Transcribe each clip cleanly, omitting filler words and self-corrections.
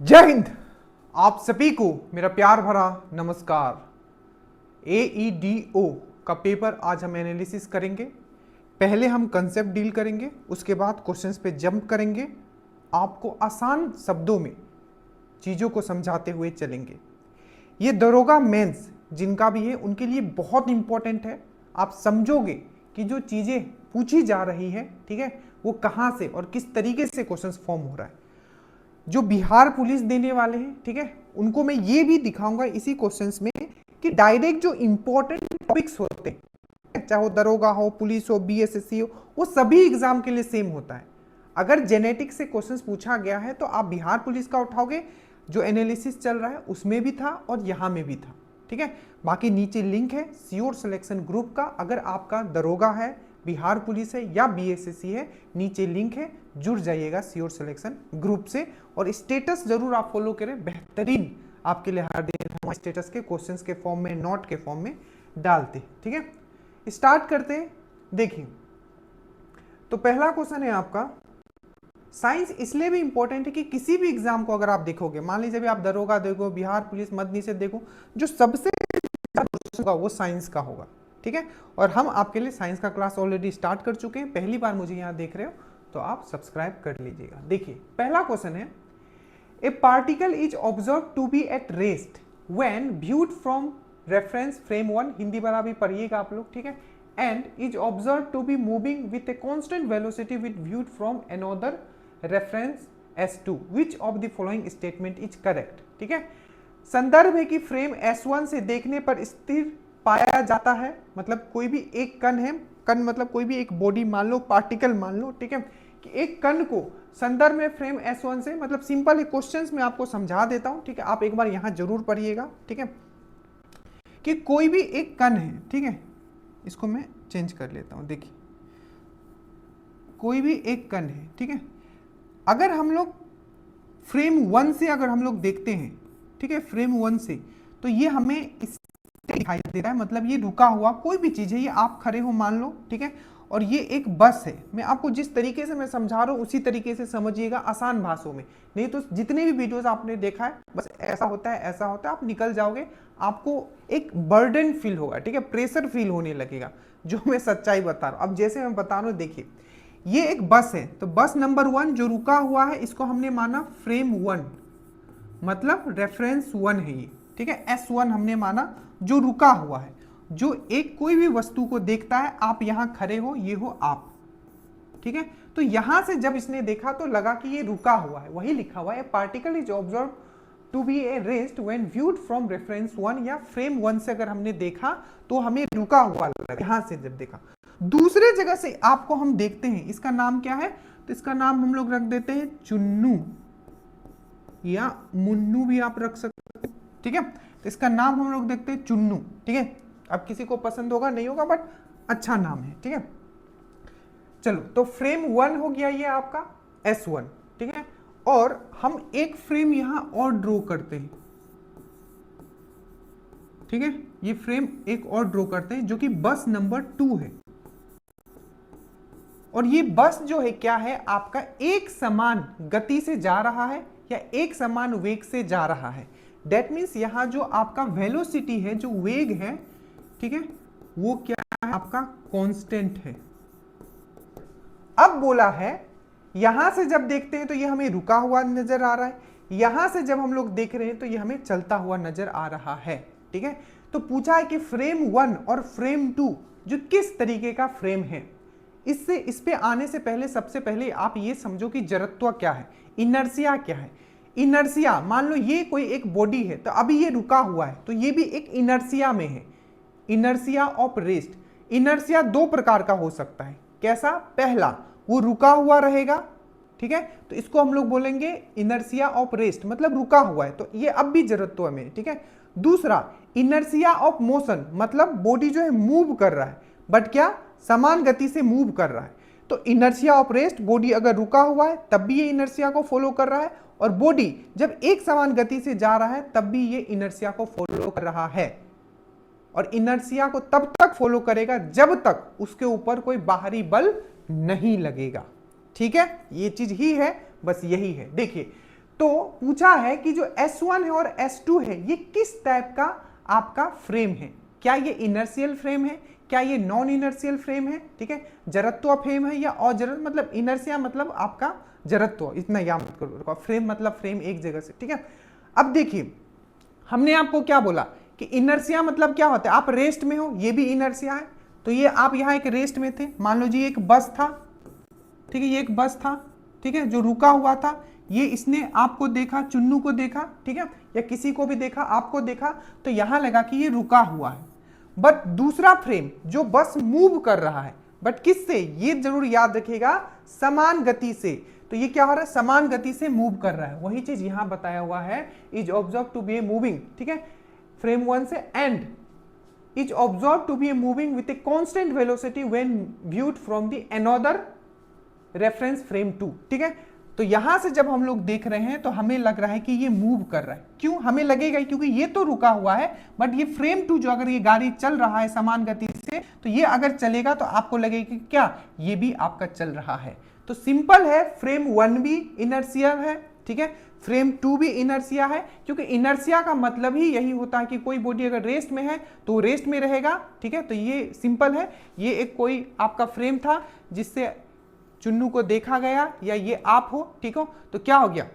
जय हिंद। आप सभी को मेरा प्यार भरा नमस्कार। AEDO का पेपर आज हम एनालिसिस करेंगे। पहले हम कंसेप्ट डील करेंगे, उसके बाद क्वेश्चंस पे जंप करेंगे, आपको आसान शब्दों में चीज़ों को समझाते हुए चलेंगे। ये दरोगा मेंस जिनका भी है उनके लिए बहुत इंपॉर्टेंट है। आप समझोगे कि जो चीज़ें पूछी जा रही है, ठीक है, वो कहाँ से और किस तरीके से क्वेश्चंस फॉर्म हो रहा है। जो बिहार पुलिस देने वाले हैं, ठीक है, उनको मैं ये भी दिखाऊंगा इसी क्वेश्चंस में कि डायरेक्ट जो इंपॉर्टेंट टॉपिक्स होते हैं, चाहे वो दरोगा हो, पुलिस हो, BSSC हो, वो सभी एग्जाम के लिए सेम होता है। अगर जेनेटिक्स से क्वेश्चंस पूछा गया है तो आप बिहार पुलिस का उठाओगे, जो एनालिसिस चल रहा है उसमें भी था और यहां में भी था, ठीक है। बाकी नीचे लिंक है श्योर सिलेक्शन ग्रुप का। अगर आपका दरोगा है, बिहार पुलिस है या BSSC है, नीचे लिंक है, जुड़ जाइएगा श्योर सिलेक्शन ग्रुप से। और स्टेटस जरूर आप फॉलो करें, बेहतरीन आपके लिए हर दिन हम स्टेटस के क्वेश्चंस के फॉर्म में, नोट के फॉर्म में डालते, ठीक है। स्टार्ट करते हैं। देखिए, तो पहला क्वेश्चन है आपका, साइंस इसलिए भी इंपॉर्टेंट है कि किसी भी एग्जाम को अगर आप देखोगे, मान लीजिए अभी आप दरोगा देखो, बिहार पुलिस, मदनी से देखो, जो सबसे होगा वो साइंस का होगा, ठीक है। और हम आपके लिए साइंस का क्लास ऑलरेडी स्टार्ट कर चुके हैं। पहली बार मुझे यहां देख रहे हो तो आप सब्सक्राइब कर लीजिएगा। देखिए, पहला क्वेश्चन है, a particle is observe to be at rest when viewed from reference frame 1, Hindi वाला भी पढ़िएगा आप लोग, ठीक है, and is observe to be moving with a constant velocity with viewed from another reference S2, which of the following statement is correct, ठीक है। संदर्भ है कि फ्रेम S1 से देखने पर स्थिर पाया जाता है, मतलब कोई भी एक कण है, कण मतलब कोई भी एक बॉडी मान लो, पार्टिकल मान लो, ठीक है, कि एक कण को संदर्भ में फ्रेम S1 से, मतलब सिंपल है, क्वेश्चंस में आपको समझा देता हूं, ठीक है, आप एक बार यहां जरूर पढ़िएगा, ठीक है, कि कोई भी एक कण है, ठीक है, इसको मैं चेंज कर लेता हूं। देखिए, कोई भी एक कण है, ठीक है, अगर हम लोग फ्रेम 1 से अगर हम लोग देखते हैं, ठीक है, फ्रेम 1 से, तो ये हमें इस दिखाई दे रहा है, मतलब ये रुका हुआ कोई भी चीज है, ये आप खड़े हो मान लो, ठीक है, और ये एक बस है। मैं आपको जिस तरीके से मैं समझा रहा हूं उसी तरीके से समझिएगा, आसान भाषाओं में, नहीं तो जितने भी वीडियोस आपने देखा है बस ऐसा होता है ऐसा होता है, आप निकल जाओगे, आपको एक बर्डन फील होगा, ठीक है, प्रेशर फील होने लगेगा, जो मैं सच्चाई बता रहा हूं। अब जैसे मैं बता रहा हूं, देखिए, ये एक बस है, तो बस नंबर 1 जो रुका हुआ है, इसको हमने माना फ्रेम 1, मतलब रेफरेंस 1 है ये, ठीक है, S1 हमने माना, जो रुका हुआ है, जो एक कोई भी वस्तु को देखता है, आप यहां खड़े हो, ये हो आप, ठीक है। तो यहां से जब इसने देखा तो लगा कि ये रुका हुआ है, वही लिखा हुआ है, particle is observe to be a rest when viewed from reference 1, या फ्रेम 1 से अगर हमने देखा तो हमें रुका हुआ लगा, यहां से जब देखा। दूसरे जगह से आपको हम देखते हैं, इसका नाम क्या है, तो इसका नाम हम लोग रख देते हैं चुन्नू, या मुन्नू भी आप रख सकते हैं, ठीक है। तो इसका नाम हम लोग देखते हैं चुन्नू, ठीक है। अब किसी को पसंद होगा नहीं होगा, बट अच्छा नाम है, ठीक है। चलो, तो फ्रेम 1 हो गया ये आपका S1, ठीक है, और हम एक फ्रेम यहां और ड्रॉ करते हैं, ठीक है, ये फ्रेम एक और ड्रॉ करते हैं जो कि बस नंबर 2 है। और ये बस जो है क्या है, आपका एक समान गति से जा रहा है या एक समान वेग से जा रहा है। दैट मीन्स यहां जो आपका वेलोसिटी है, जो वेग है, ठीक है, वो क्या है, आपका कांस्टेंट है। अब बोला है, यहां से जब देखते हैं तो ये हमें रुका हुआ नजर आ रहा है, यहां से जब हम लोग देख रहे हैं तो ये हमें चलता हुआ नजर आ रहा है, ठीक है। तो पूछा है कि फ्रेम 1 और फ्रेम 2 जो किस तरीके का फ्रेम है। इससे इस पे आने से पहले सबसे पहले आप ये समझो कि जड़त्व क्या है, इनर्सिया क्या है। इनर्सिया, मान लो ये कोई एक बॉडी है, तो अभी ये रुका हुआ है, तो ये भी एक इनर्सिया में है, इनर्सिया ऑफ रेस्ट। इनर्सिया दो प्रकार का हो सकता है, कैसा, पहला वो रुका हुआ रहेगा, ठीक है, तो इसको हम लोग बोलेंगे इनर्सिया ऑफ रेस्ट, मतलब रुका हुआ है, तो ये अब भी जड़त्व में, ठीक है। दूसरा इनर्सिया ऑफ मोशन, मतलब बॉडी जो है मूव कर रहा है, बट क्या, समान गति से मूव कर रहा है। तो इनर्सिया ऑफ रेस्ट, बॉडी अगर रुका हुआ है तब भी ये इनर्सिया को फॉलो कर रहा है, और बॉडी जब एक समान गति से जा रहा है तब भी ये इनर्सिया को फॉलो कर रहा है। और इनर्सिया को तब तक फॉलो करेगा जब तक उसके ऊपर कोई बाहरी बल नहीं लगेगा, ठीक है, ये चीज ही है, बस यही है। देखिए, तो पूछा है कि जो S1 है और S2 है ये किस टाइप का आपका फ्रेम है, क्या ये इनर्शियल फ्रेम है, क्या ये नॉन इनर्शियल फ्रेम है, ठीक है, जड़त्व फ्रेम है या अजड़त्व, मतलब इनर्शिया मतलब आपका जड़त्व, इतना याद मत करो, फ्रेम मतलब फ्रेम एक जगह से, ठीक है। अब देखिए हमने आपको क्या बोला कि इनर्शिया मतलब क्या होता है, आप रेस्ट में हो, ये भी इनर्शिया है, तो ये आप यहाँ एक रेस्ट में थे, मान लो जी एक बस था, ठीक है, ये एक बस था, ठीक है, जो रुका हुआ था, ये इसने आपको देखा, चुन्नू को देखा, ठीक है, या किसी को भी देखा, आपको देखा, तो यहां लगा कि ये रुका हुआ है। बट दूसरा फ्रेम जो बस मूव कर रहा है, बट किससे, ये जरूर याद रखिएगा, समान गति से, तो ये क्या हो रहा है, समान गति से मूव कर रहा है, वही चीज यहां बताया हुआ है, is observe to be a moving, ठीक है, फ्रेम 1 से, and is observe to be a moving with a constant velocity when viewed from the another reference frame 2, ठीक है। तो यहां से जब हम लोग देख रहे हैं तो हमें लग रहा है कि ये मूव कर रहा है, क्यों हमें लगेगा, क्योंकि ये तो रुका हुआ है, बट ये फ्रेम 2 जो अगर ये गाड़ी चल रहा है समान गति से, तो ये अगर चलेगा तो आपको लगेगा कि क्या ये भी आपका चल रहा है। तो सिंपल है, फ्रेम 1 भी इनर्शिया है, ठीक है, फ्रेम 2 भी इनर्शिया है, क्योंकि इनर्शिया का मतलब ही यही होता है कि कोई बॉडी अगर रेस्ट में है तो रेस्ट में रहेगा, ठीक है। तो ये सिंपल है, ये एक कोई आपका फ्रेम था जिससे चुन्नू को देखा गया, या ये आप हो, ठीक हो, तो क्या हो गया,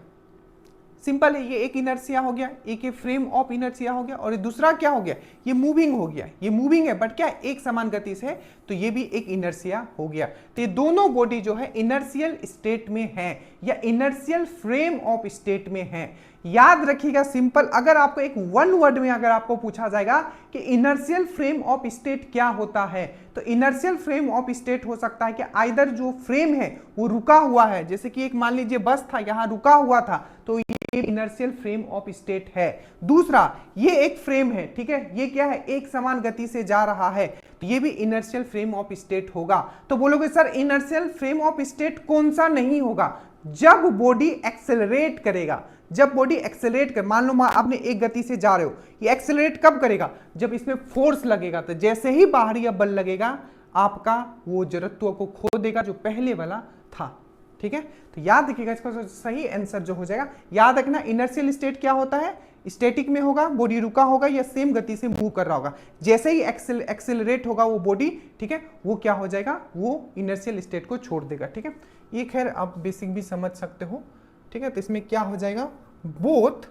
सिंपल है, ये एक इनर्शिया हो गया, एक ये फ्रेम ऑफ इनर्शिया हो गया, और ये दूसरा क्या हो गया, ये मूविंग हो गया, ये मूविंग है बट क्या एक समान गति से है, तो ये भी एक इनर्शिया हो गया। तो ये दोनों बॉडी जो है इनर्शियल स्टेट में है या इनर्शियल फ्रेम ऑफ स्टेट में है। याद रखिएगा सिंपल, अगर आपको एक वन वर्ड में अगर आपको पूछा जाएगा कि इनर्शियल फ्रेम ऑफ स्टेट क्या होता है, तो इनर्शियल फ्रेम ऑफ स्टेट हो सकता है कि आइदर जो फ्रेम है वो रुका हुआ है, जैसे कि एक मान लीजिए बस था, यहां रुका हुआ था, तो ये इनर्शियल फ्रेम ऑफ स्टेट है। दूसरा ये एक फ्रेम है, ठीक है, ये क्या है, एक समान गति से जा रहा है, तो ये भी इनर्शियल फ्रेम ऑफ स्टेट होगा। तो बोलोगे sir inertial frame of state कौन सा नहीं होगा, जब बॉडी एक्सेलरेट करेगा, जब बॉडी एक्सेलरेट कर, मान लो आपने एक गति से जा रहे हो, ये एक्सेलरेट कब करेगा, जब इसमें फोर्स लगेगा, तो जैसे ही बाहरी बल लगेगा आपका वो जड़त्व को खो देगा जो पहले वाला था, ठीक है। तो याद रखिएगा, इसका सही आंसर जो हो जाएगा, याद रखना इनर्शियल स्टेट क्या होता है, स्टैटिक में होगा, बॉडी रुका होगा या सेम गति से मूव कर रहा होगा, जैसे ही एक्सेलरेट होगा वो बॉडी, ठीक है, वो क्या हो जाएगा, वो इनर्शियल स्टेट को छोड़ देगा, ठीक है। ये खैर आप बेसिक भी समझ सकते हो, ठीक है। तो इसमें क्या हो जाएगा, both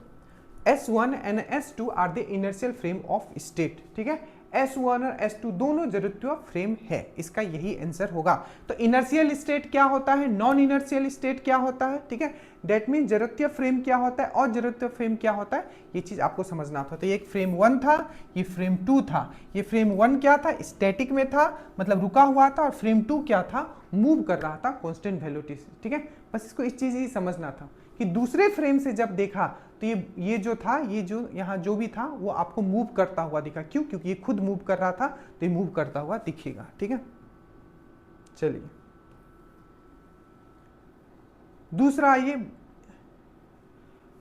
S1 and S2 are the inertial frame of state, ठीक है, S1 और S2 दोनों जड़त्व फ्रेम है, इसका यही आंसर होगा। तो इनर्शियल स्टेट क्या होता है, नॉन इनर्शियल स्टेट क्या होता है, ठीक है, दैट मीन जड़त्व फ्रेम क्या होता है और जड़त्व फ्रेम क्या होता है, ये चीज आपको समझना था। तो ये एक फ्रेम 1 था, ये फ्रेम 2 था, ये फ्रेम 1 क्या था, स्टैटिक में था, मतलब रुका हुआ था, और फ्रेम 2 क्या था, मूव कर रहा था कांस्टेंट वेलोसिटी से, ठीक है। बस इसको इस चीज ही समझना था कि दूसरे फ्रेम से जब देखा तो ये जो था, ये जो यहाँ जो भी था वो आपको मूव करता हुआ दिखा, क्यों, क्योंकि ये खुद मूव कर रहा था, तो ये मूव करता हुआ दिखेगा, ठीक है। चलिए दूसरा आइए,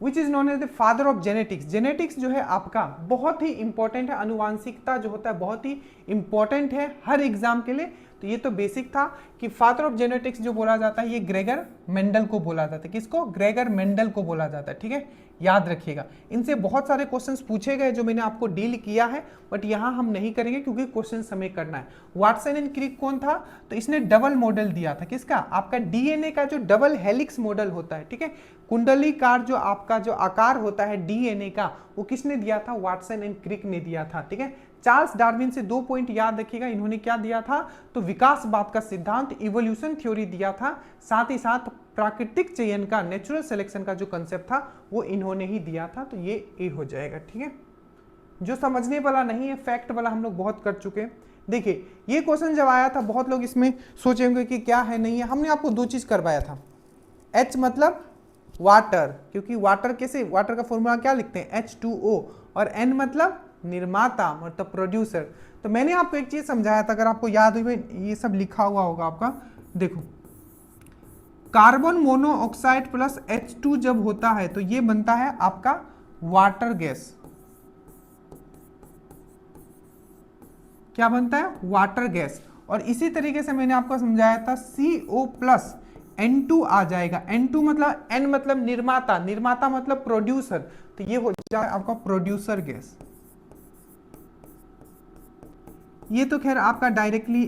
which is known as the father of genetics. Genetics जो है आपका बहुत ही इंपॉर्टेंट है, अनुवांशिकता जो होता है बहुत ही इंपॉर्टेंट है हर एग्जाम के लिए। तो ये तो बेसिक था कि फादर ऑफ जेनेटिक्स जो बोला जाता है ये ग्रेगर मेंडल को बोला जाता है, किसको, ग्रेगर मेंडल को बोला जाता है, ठीक है, याद रखिएगा। इनसे बहुत सारे क्वेश्चंस पूछे गए जो मैंने आपको डील किया है, बट यहाँ हम नहीं करेंगे क्योंकि क्वेश्चन हमें करना है। वाटसन एंड क्रिक कौन था, तो इसने डबल मॉडल दिया था, किसका, आपका डीएनए का जो डबल हेलिक्स मॉडल होता है, ठीक है, कुंडलीकार जो आपका जो आकार होता है डीएनए का, वो किसने दिया था, वाटसन एंड क्रिक ने दिया था, ठीक है। चार्ल्स डार्विन से 2 पॉइंट याद रखिएगा, इन्होंने क्या दिया था, तो विकासवाद का सिद्धांत, इवोल्यूशन थ्योरी दिया था, साथ ही साथ प्राकृतिक चयन का, नेचुरल सिलेक्शन का जो कंसेप्ट था वो इन्होंने ही दिया था। तो ये ए हो जाएगा, ठीक है। जो समझने वाला नहीं है, फैक्ट वाला हम लोग बहुत कर चुके हैं। देखिए ये क्वेश्चन जब आया था बहुत लोग इसमें सोचेंगे कि क्या है नहीं है, हमने आपको 2 चीज करवाया था। H मतलब वाटर, क्योंकि वाटर कैसे, वाटर का फॉर्मूला क्या लिखते हैं, H2O, और N मतलब निर्माता मतलब प्रोड्यूसर। तो मैंने आपको एक चीज समझाया था, अगर आपको याद हुई, ये सब लिखा हुआ होगा आपका, देखो कार्बन मोनोऑक्साइड प्लस H2 जब होता है तो ये बनता है आपका वाटर गैस, क्या बनता है, वाटर गैस। और इसी तरीके से मैंने आपको समझाया था CO प्लस N2 आ जाएगा। N2 मतलब N मतलब निर्माता, निर्माता मतलब प्रोड्यूसर, तो ये हो जाएगा आपका प्रोड्यूसर गैस। ये तो खैर आपका डायरेक्टली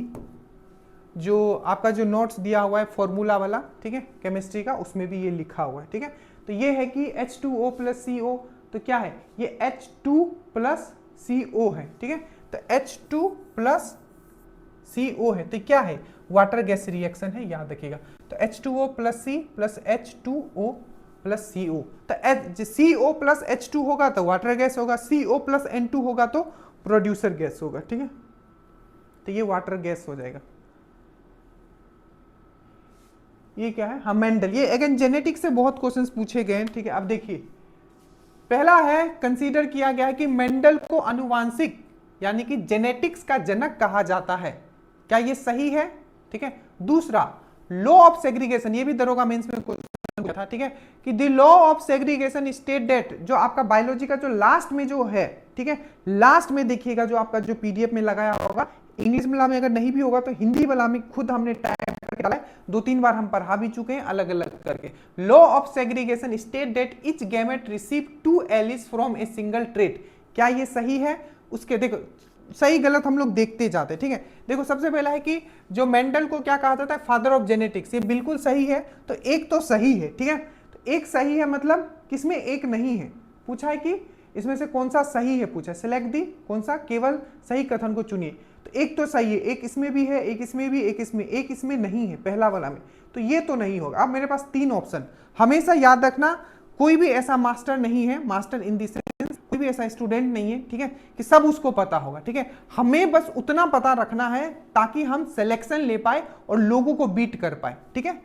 जो आपका जो नोट्स दिया हुआ है फॉर्मूला वाला, ठीक है, केमिस्ट्री का, उसमें भी ये लिखा हुआ है, ठीक है। तो ये है कि H2O प्लस CO, तो क्या है ये H2 प्लस CO है, ठीक है। तो H2 प्लस CO है, तो क्या है वाटर गैस रिएक्शन है, याद रखिएगा। तो H2O plus C plus H2O plus CO, तो CO प्लस H2 होगा तो वाटर गैस होगा, CO प्लस N2 होगा तो प्रोड्यूसर गैस होगा, ठीक है। तो ये वाटर गैस हो जाएगा। ये क्या है, हाँ मेंडल, ये अगेन जेनेटिक्स से बहुत क्वेश्चंस पूछे गए हैं, ठीक है। अब देखिए पहला है, कंसीडर किया गया है कि मेंडल को आनुवांशिक यानी कि जेनेटिक्स का जनक कहा जाता है, क्या ये सही है, ठीक है। दूसरा, लॉ ऑफ सेग्रीगेशन, ये भी दरोगा मेंस में क्वेश्चन था, ठीक है, कि the law of segregation state that, जो आपका बायोलॉजी का जो लास्ट में जो है, ठीक है, लास्ट में देखिएगा जो आपका जो पीडीएफ में लगाया होगा, इंग्लिश वाला में अगर नहीं भी होगा तो हिंदी वाला में खुद हमने टाइप करके डाला है, 2-3 बार हम पढ़ा भी चुके हैं अलग अलग करके। Law of segregation state that each gamete receive 2 allies from A single trait, क्या ये सही है। उसके देखो सही गलत हम लोग देखते जाते हैं, ठीक है। देखो सबसे पहला है कि जो मेंडल को क्या कहा जाता है, फादर ऑफ जेनेटिक्स, ये बिल्कुल सही है, तो एक तो सही है, ठीक है। तो एक सही है मतलब किसमें एक नहीं है, पूछा है कि इसमें से कौन सा सही है, पूछा है सिलेक्ट दी, कौन सा, केवल सही कथन को चुनिए। तो एक तो सही है, एक इसमें भी है, एक इसमें भी, एक इसमें नहीं है, पहला वाला में, तो ये तो नहीं होगा। अब मेरे पास 3 ऑप्शन, हमेशा याद रखना कोई भी ऐसा मास्टर नहीं है, मास्टर इन दी सेंस कोई भी ऐसा स्टूडेंट नहीं है, ठीक है, कि सब उसको पता होगा, ठीक है। हमें बस उतना पता रखना है ताकि हम सिलेक्शन ले पाए और लोगों को बीट कर पाए, ठीक है,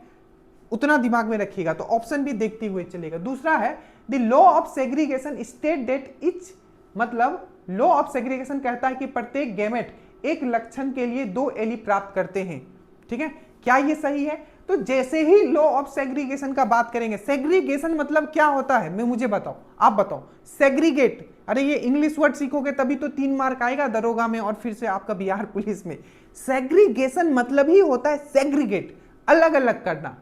उतना दिमाग में रखिएगा। तो ऑप्शन भी देखते हुए चलेगा। दूसरा है the law of segregation state that each, मतलब लॉ ऑफ सेग्रीगेशन कहता है कि प्रत्येक गैमेट एक लक्षण के लिए 2 एली प्राप्त करते हैं, ठीक है, क्या ये सही है। तो जैसे ही लॉ ऑफ सेग्रीगेशन का बात करेंगे, सेग्रीगेशन मतलब क्या होता है, मैं मुझे बताओ, आप बताओ, सेग्रीगेट, अरे ये इंग्लिश वर्ड सीखोगे तभी तो 3 मार्क आएगा दरोगा में और फिर से आपका बिहार पुलिस में। सेग्रीगेशन मतलब ही होता है सेग्रीगेट, अलग अलग करना।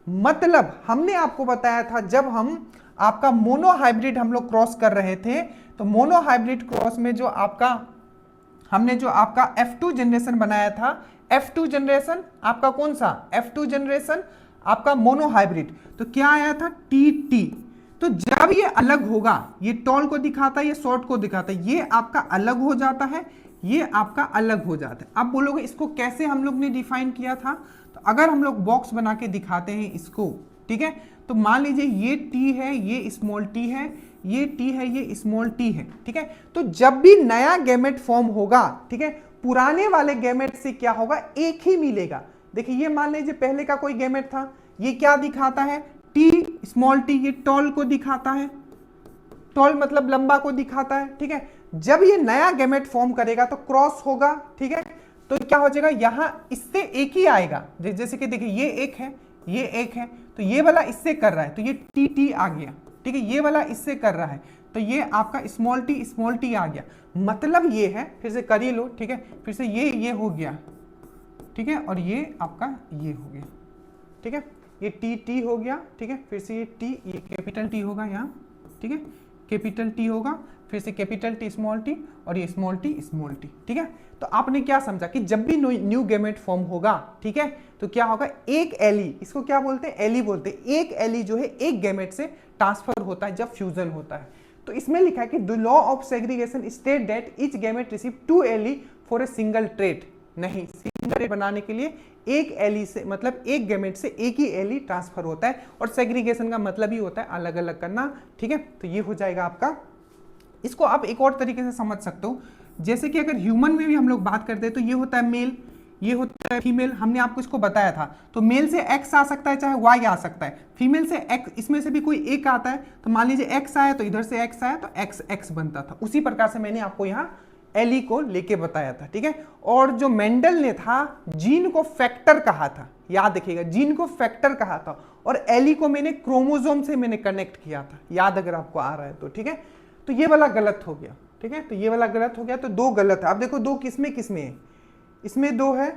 मतलब हमने आपको बताया था जब हम आपका मोनोहाइब्रिड हम लोग क्रॉस कर रहे थे, तो मोनोहाइब्रिड क्रॉस में जो आपका हमने जो आपका F2 जनरेशन बनाया था, F2 जनरेशन आपका कौन सा, F2 जनरेशन आपका मोनोहाइब्रिड, तो क्या आया था TT। तो जब ये अलग होगा, ये टॉल को दिखाता है, ये शॉर्ट को दिखाता है, ये आपका अलग हो जाता है, ये आपका अलग हो जाता है। अब बोलोगे इसको कैसे हम लोग ने डिफाइन किया था, तो अगर हम लोग बॉक्स बना के दिखाते हैं इसको, ठीक है, तो मान लीजिए ये T है, ये स्मॉल t है, ये T है, ये स्मॉल t है, ठीक है। तो जब भी नया गैमेट फॉर्म होगा, ठीक है, पुराने वाले गैमेट से क्या होगा, एक ही मिलेगा। देखिए ये मान लीजिए पहले का कोई गैमेट था, ये क्या दिखाता है, T स्मॉल t, ये टॉल को दिखाता है, टॉल मतलब लंबा को दिखाता है, ठीक है। जब ये नया गैमेट फॉर्म करेगा तो क्रॉस होगा, ठीक है, तो क्या हो जाएगा, यहां इससे एक ही आएगा, जैसे कि देखिए ये एक है, ये एक है, तो ये वाला इससे कर रहा है, तो ये TT आ गया, ठीक है, ये वाला इससे कर रहा है, तो ये आपका स्मॉल t आ गया। मतलब ये है, फिर से करिए लो, ठीक है, फिर से ये हो गया, ठीक है, और ये आपका ये हो गया, ठीक है, ये TT हो गया, ठीक है, फिर से ये T, ये कैपिटल T होगा यहाँ, ठीक है, कैपिटल T होगा, फिर से कैपिटल T स्मॉल t, और ये स्मॉल t, ठीक है। तो आपने क्या समझा कि जब भी न्यू गैमेट फॉर्म होगा, ठीक है, तो क्या होगा, एक एली, इसको क्या बोलते हैं, एली बोलते हैं, एक एली जो है एक गैमेट से ट्रांसफर होता है जब फ्यूजन होता है। तो इसमें लिखा है कि the law of segregation state that each gamete receive 2 allele for a single trait, नहीं, सिंगल ट्रेट बनाने के लिए एक एली से, मतलब एक गैमेट से एक ही एली ट्रांसफर होता है, और सेग्रीगेशन का मतलब ही होता है अलग अलग करना, ठीक है। तो ये हो जाएगा आपका। इसको आप एक और तरीके से समझ सकते हो, जैसे कि अगर ह्यूमन में भी हम लोग बात करते हैं तो ये होता है मेल, ये होता है फीमेल, हमने आपको इसको बताया था। तो मेल से X आ सकता है, चाहे Y आ सकता है, फीमेल से X, इसमें से भी कोई एक आता है, तो मान लीजिए X आया तो इधर से X आया तो X बनता था। उसी प्रकार से मैंने आपको यहाँ एली को लेके बताया था, ठीक है। और जो मेंडल ने था जीन को फैक्टर कहा था, याद रखिएगा, जीन को फैक्टर कहा था, और एली को मैंने क्रोमोसोम से मैंने कनेक्ट किया था, याद अगर आपको आ रहा है तो, ठीक है। तो ये वाला गलत हो गया, ठीक है, तो ये वाला गलत हो गया, तो 2 गलत है। अब देखो 2 किसमें किसमें है, इसमें 2 है,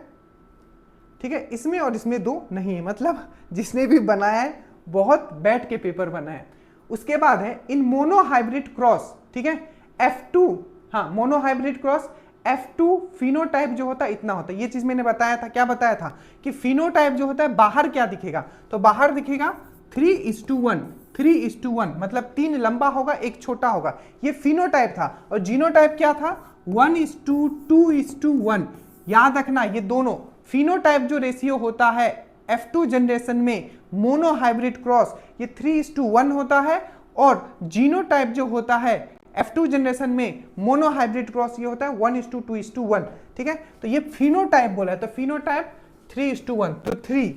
ठीक है, इसमें और इसमें 2 नहीं है, मतलब जिसने भी बनाया है बहुत बैठ के पेपर बनाया है। उसके बाद है इन मोनोहाइब्रिड क्रॉस, ठीक है, F2, हाँ मोनोहाइब्रिड क्रॉस F2 फिनोटाइप जो होता है इतना होता है। ये चीज मैंने बताया था, क्या बताया था कि फिनोटाइप जो होता है बाहर क्या दिखेगा, तो बाहर दिखेगा 3:1, 3:1, मतलब 3 लंबा होगा 1 छोटा होगा, ये फिनोटाइप था। और जीनोटाइप क्या था, 1:2:1। याद रखना ये दोनों फिनोटाइप जो रेशियो होता है F2 जनरेशन में मोनोहाइब्रिड क्रॉस ये 3:1 होता है, और जीनोटाइप जो होता है F2 जनरेशन में मोनोहाइब्रिड क्रॉस ये होता है 1:2:1, ठीक है। तो ये फिनोटाइप बोला है, तो फिनोटाइप 3:1, तो 3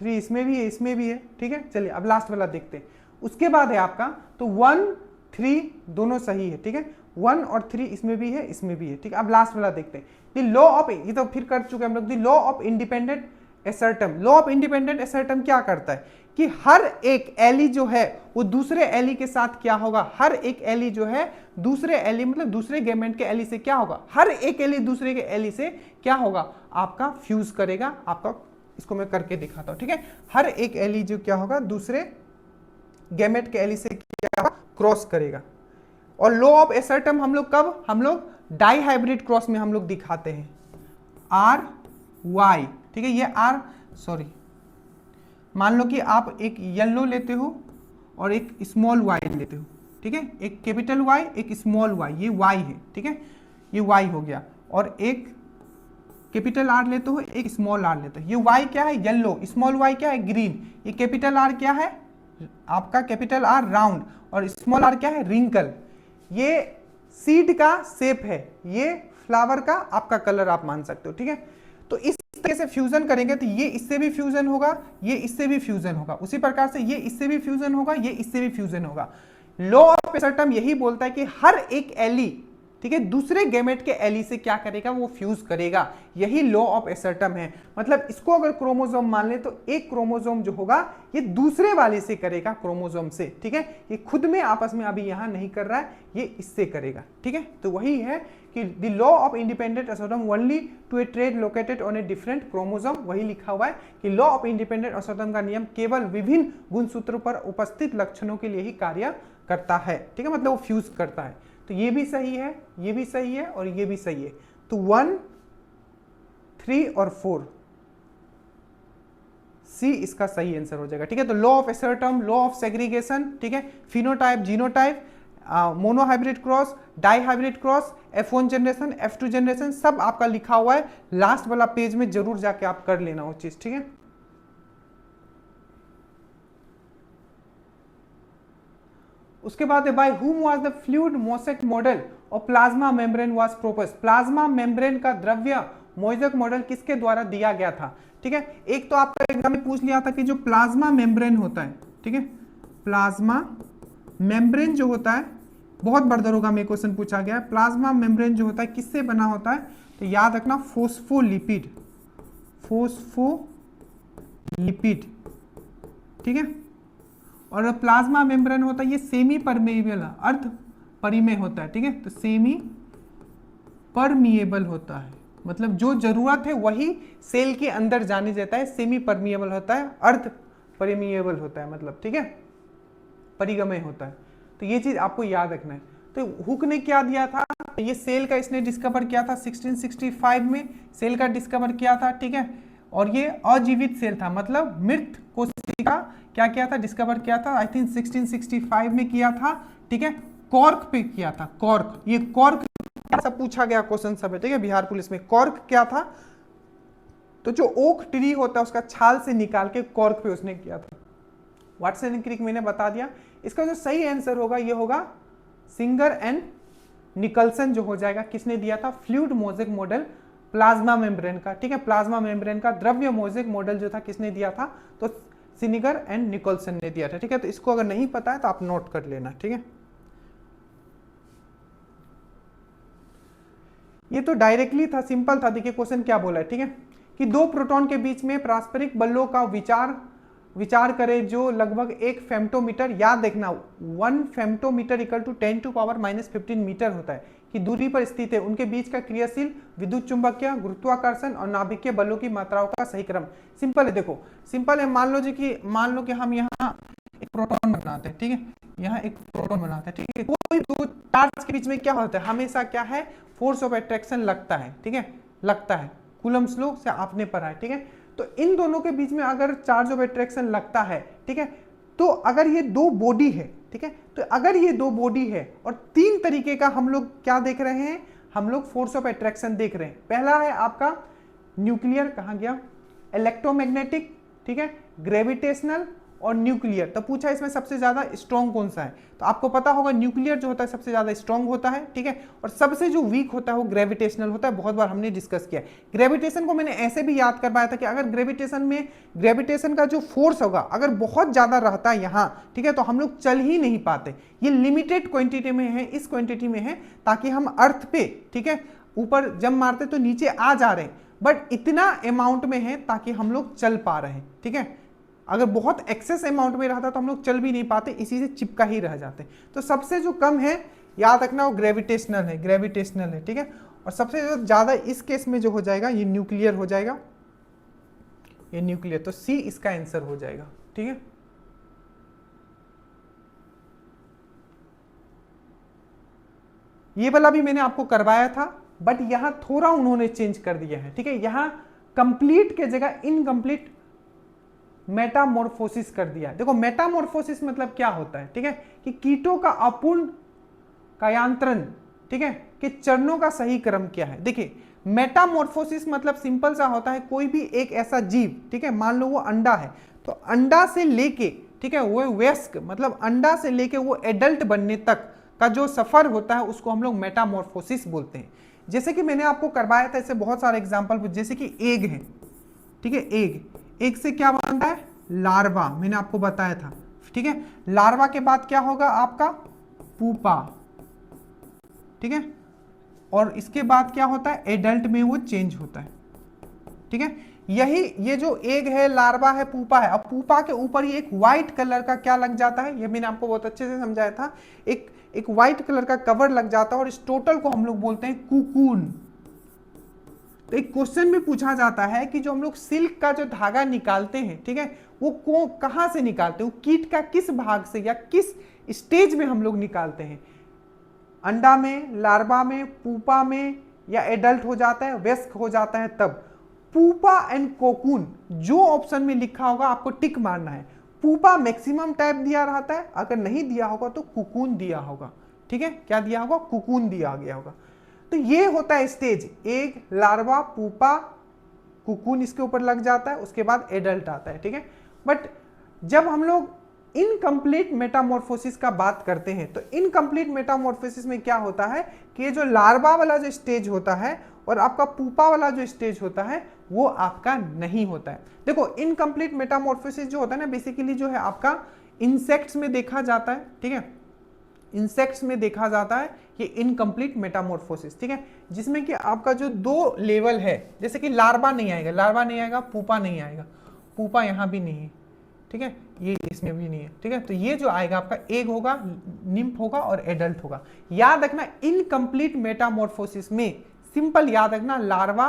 इसमें भी है, इसमें भी है, ठीक है। चलिए अब लास्ट वाला देखते हैं। उसके बाद है आपका, तो 1, 3 दोनों सही है, ठीक है, 1 और 3 इसमें भी है, इसमें भी है, ठीक है। अब लास्ट वाला देखते हैं, द लॉ ऑफ, ये तो फिर कर चुके हम लोग, the law of independent assortment. Law of independent assortment क्या करता है कि हर एक एली जो है वो दूसरे एली के साथ क्या होगा, हर एक एली जो है दूसरे एली मतलब दूसरे गैमेट के एली से क्या होगा, हर एक एली दूसरे के एली से क्या होगा, आपका फ्यूज करेगा। आपका इसको मैं करके दिखाता हूं, ठीक है। हर एक एली जो क्या होगा दूसरे गैमेट के एली से क्या होगा, क्रॉस करेगा। और लॉ ऑफ एसर्टम हम लोग कब, हम लोग डाई हाइब्रिड क्रॉस में हम लोग दिखाते हैं, RY, ठीक है। ये मान लो कि आप एक येलो लेते हो और एक स्मॉल y लेते हो, ठीक है, एक कैपिटल Y एक स्मॉल y, ये y है, ठीक है, ये y हो गया। और एक कैपिटल R लेते हो एक स्मॉल r लेते हो, ये y क्या है, येलो, स्मॉल y क्या है, ग्रीन। ये कैपिटल R क्या है, आपका कैपिटल R राउंड, और स्मॉल r क्या है, रिंकल। ये सीड का शेप है, ये फ्लावर का आपका कलर आप मान सकते हो, ठीक है। तो इस तरह से फ्यूजन करेंगे तो ये इससे भी फ्यूजन होगा, ये इससे भी फ्यूजन होगा, उसी प्रकार से ये इससे भी फ्यूजन होगा, ये इससे भी फ्यूजन होगा। लॉ ऑफ एसर्टम यही बोलता है कि हर एक एली, ठीक है, दूसरे गैमेट के एली से क्या करेगा, वो फ्यूज करेगा। यही लॉ ऑफ एसर्टम है। मतलब इसको अगर क्रोमोसोम मान ले तो एक क्रोमोसोम जो होगा ये दूसरे वाले से करेगा क्रोमोसोम से, ठीक है। ये खुद में आपस में अभी यहां नहीं कर रहा है, ये इससे करेगा, ठीक है। तो वही है कि the law of independent assortment only to a trait located on a different chromosome, वही लिखा हुआ है कि लॉ ऑफ इंडिपेंडेंट एसर्टम का नियम केवल विभिन्न गुणसूत्रों पर उपस्थित लक्षणों के लिए ही कार्य करता है, ठीक है, मतलब वो फ्यूज करता है। तो ये भी सही है, ये भी सही है और ये भी सही है। तो 1, 3 और 4 सी इसका सही आंसर हो जाएगा, ठीक है। तो law of assortment, law of segregation, ठीक है, phenotype, genotype, monohybrid cross, dihybrid cross, F1 generation, F2 generation, सब आपका लिखा हुआ है। लास्ट वाला पेज में जरूर जाके आप कर लेना वो चीज, ठीक है। उसके बाद है by whom was the fluid mosaic model और plasma membrane was proposed। Plasma membrane का द्रव्य मोजेक मॉडल किसके द्वारा दिया गया था, ठीक है। एक तो आपका एग्जाम में पूछ लिया था कि जो प्लाज्मा मेम्ब्रेन होता है, ठीक है, प्लाज्मा मेम्ब्रेन जो होता है, बहुत बार दरोगा में क्वेश्चन पूछा गया है, प्लाज्मा मेम्ब्रेन जो होता है किससे बना होता है, तो याद रखना फोस्फोलिपिड, फोस्फोलिपिड, ठीक है। और प्लाज्मा मेम्ब्रेन होता है ये सेमी परमेएबल, अर्ध परिमेय होता है, ठीक है। तो सेमी परमिएबल होता है, मतलब जो जरूरत है वही सेल के अंदर जाने देता है, सेमी परमिएबल होता है, अर्ध परमिएबल होता है, मतलब, ठीक है, परिगमय होता है। तो ये चीज आपको याद रखना है। तो हुक ने क्या दिया था, ये सेल का इसने डिस्कवर किया था 1665 में, सेल का डिस्कवर किया था, ठीक है। और ये अजीवित सेल था, मतलब मृत कोशिका क्या किया था, डिस्कवर किया था, आई थिंक 1665 में किया था, ठीक है। कॉर्क पे किया था, कॉर्क, ये कॉर्क सब पूछा गया क्वेश्चन सब है, ठीक है, बिहार पुलिस में। कॉर्क क्या था, तो जो ओक ट्री होता है उसका छाल से निकाल के कॉर्क पे उसने किया था। वाटसन एंड क्रिक मैंने बता दिया। इसका जो सही आंसर होगा ये होगा सिंगर एंड निकलसन जो हो जाएगा। किसने दिया था, fluid mosaic model plasma membrane का, ठीक है, प्लाज्मा मेम्ब्रेन का द्रव्य मोजेक मॉडल जो था किसने दिया था, तो सिनिगर एंड निकोलसन ने दिया था, ठीक है। तो इसको अगर नहीं पता है तो आप नोट कर लेना, ठीक है। ये तो डायरेक्टली था, सिंपल था। देखिए क्वेश्चन क्या बोला है, ठीक है, कि दो प्रोटॉन के बीच में पारस्परिक बलों का विचार करें जो लगभग 1 फेम्टोमीटर, याद देखना 1 फेम्टोमीटर इक्वल टू 10⁻⁻15 मीटर होता है। की दूरी पर स्थित है उनके बीच का क्रियाशील विद्युत चुंबकीय गुरुत्वाकर्षण और नाभिकीय बलों की मात्राओं का सही क्रम। सिंपल है, देखो सिंपल है। मान लो कि हम यहाँ एक प्रोटॉन बनाते हैं, ठीक है, यहाँ एक प्रोटॉन बनाते हैं, ठीक है। कोई दो चार्ज के बीच में क्या होता है, हमेशा क्या है, फोर्स ऑफ अट्रैक्शन लगता है, ठीक है, लगता है। कूलम्ब्स लॉ से आपने पढ़ा है, ठीक है। तो इन दोनों के बीच में अगर चार्ज ऑफ अट्रैक्शन लगता है, ठीक है, तो अगर ये दो बॉडी है, ठीक है, तो अगर ये दो बॉडी है और तीन तरीके का हम लोग क्या देख रहे हैं, हम लोग फोर्स ऑफ अट्रैक्शन देख रहे हैं। पहला है आपका न्यूक्लियर, कहां गया, इलेक्ट्रोमैग्नेटिक, ठीक है, ग्रेविटेशनल और न्यूक्लियर। तो पूछा इसमें सबसे ज्यादा स्ट्रॉन्ग कौन सा है, तो आपको पता होगा न्यूक्लियर जो होता है सबसे ज्यादा स्ट्रॉन्ग होता है, ठीक है, और सबसे जो वीक होता है वो ग्रेविटेशनल होता है। बहुत बार हमने डिस्कस किया है। ग्रेविटेशन को मैंने ऐसे भी याद करवाया था कि अगर ग्रेविटेशन का जो फोर्स होगा अगर बहुत ज्यादा रहता है यहाँ, ठीक है, तो हम लोग चल ही नहीं पाते। ये लिमिटेड क्वांटिटी में है, इस क्वांटिटी में है ताकि हम अर्थ पे, ठीक है, ऊपर जंप मारते तो नीचे आ जा रहे हैं, बट इतना अमाउंट में है ताकि हम लोग चल पा रहे हैं, ठीक है। अगर बहुत एक्सेस अमाउंट में रहता तो हम लोग चल भी नहीं पाते, इसी से चिपका ही रह जाते। तो सबसे जो कम है याद रखना वो ग्रेविटेशनल है, ठीक है। और सबसे जो ज्यादा इस केस में जो हो जाएगा ये न्यूक्लियर हो जाएगा, ये न्यूक्लियर। तो सी इसका आंसर हो जाएगा, ठीक है। ये वाला भी मैंने आपको करवाया था, बट यहां थोड़ा उन्होंने चेंज कर दिया है, ठीक है। यहां कंप्लीट के जगह इनकम्प्लीट मेटामॉर्फोसिस कर दिया। देखो मेटामॉर्फोसिस मतलब क्या होता है, ठीक है, कि कीटों का अपूर्ण कायांतरण, ठीक है, कि चरणों का सही क्रम क्या है। देखिए मेटामॉर्फोसिस मतलब सिंपल सा होता है, कोई भी एक ऐसा जीव, ठीक है, मान लो वो अंडा है, तो अंडा से लेके, ठीक है, वो वयस्क मतलब अंडा से लेके वो एडल्ट बनने तक का जो सफर होता है उसको हम लोग मेटामॉर्फोसिस बोलते हैं। जैसे कि मैंने आपको करवाया था ऐसे बहुत सारे एग्जाम्पल, जैसे कि एग है, ठीक है, एग से क्या बनता है, लार्वा, मैंने आपको बताया था, ठीक है। लार्वा के बाद क्या होगा आपका पूपा, ठीक है, और इसके बाद क्या होता है, एडल्ट में वो चेंज होता है, ठीक है। यही ये जो एग है, लार्वा है, पूपा है। अब पूपा के ऊपर ये एक व्हाइट कलर का क्या लग जाता है, ये मैंने आपको बहुत अच्छे से समझाया था, एक व्हाइट कलर का कवर लग जाता है और इस टोटल को हम लोग बोलते हैं कुकून। तो एक क्वेश्चन में पूछा जाता है कि जो हम लोग सिल्क का जो धागा निकालते हैं, ठीक है, वो कहां से निकालते हैं, वो कीट का किस भाग से या किस स्टेज में हम लोग निकालते हैं, अंडा में, लार्वा में, पूपा में, या एडल्ट हो जाता है, वयस्क हो जाता है तब। पूपा एंड कोकून जो ऑप्शन में लिखा होगा आपको टिक मारना है। पूपा मैक्सिमम टाइप दिया रहता है, अगर नहीं दिया होगा तो कुकून दिया होगा, ठीक है, क्या दिया होगा, कुकून दिया गया होगा। तो ये होता है stage, egg, larva, pupa, cocoon इसके ऊपर लग जाता है, उसके बाद एडल्ट आता है, ठीक है। बट जब हम लोग इनकम्प्लीट मेटामॉर्फोसिस का बात करते हैं तो इनकम्प्लीट मेटामॉर्फोसिस में क्या होता है कि ये जो लार्वा वाला जो स्टेज होता है और आपका पूपा वाला जो स्टेज होता है वो आपका नहीं होता है। देखो इनकम्प्लीट मेटामॉर्फोसिस जो होता है ना, बेसिकली जो है आपका इंसेक्ट्स में देखा जाता है, ठीक है, इंसेक्ट्स में देखा जाता है ये इनकम्प्लीट मेटामॉर्फोसिस, ठीक है, जिसमें कि आपका जो दो लेवल है, जैसे कि लार्वा नहीं आएगा, पूपा नहीं आएगा, पूपा यहां भी नहीं है, ठीक है, ये इसमें भी नहीं है, ठीक है। तो ये जो आएगा आपका एग होगा, निम्फ होगा और एडल्ट होगा। याद रखना इनकम्प्लीट मेटामॉर्फोसिस में सिंपल याद रखना लार्वा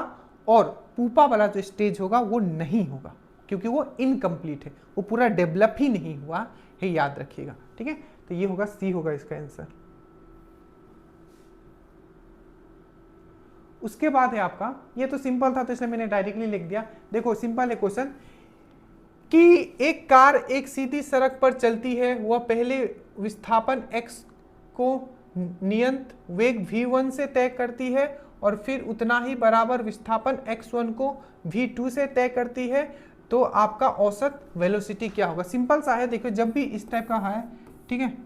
और पूपा वाला जो स्टेज होगा वो नहीं होगा, क्योंकि वो इनकम्प्लीट है, वो पूरा डेवलप ही नहीं हुआ है, याद रखिएगा, ठीक है। तो ये होगा सी होगा इसका आंसर। उसके बाद है आपका, ये तो सिंपल था तो इसलिए मैंने डायरेक्टली लिख दिया। देखो सिंपल है क्वेश्चन कि एक कार एक सीधी सड़क पर चलती है, वह पहले विस्थापन x को नियत वेग v1 से तय करती है और फिर उतना ही बराबर विस्थापन x1 को v2 से तय करती है, तो आपका औसत वेलोसिटी क्या होगा। सिंपल सा है, देखो जब भी इस टाइप का है, ठीक है,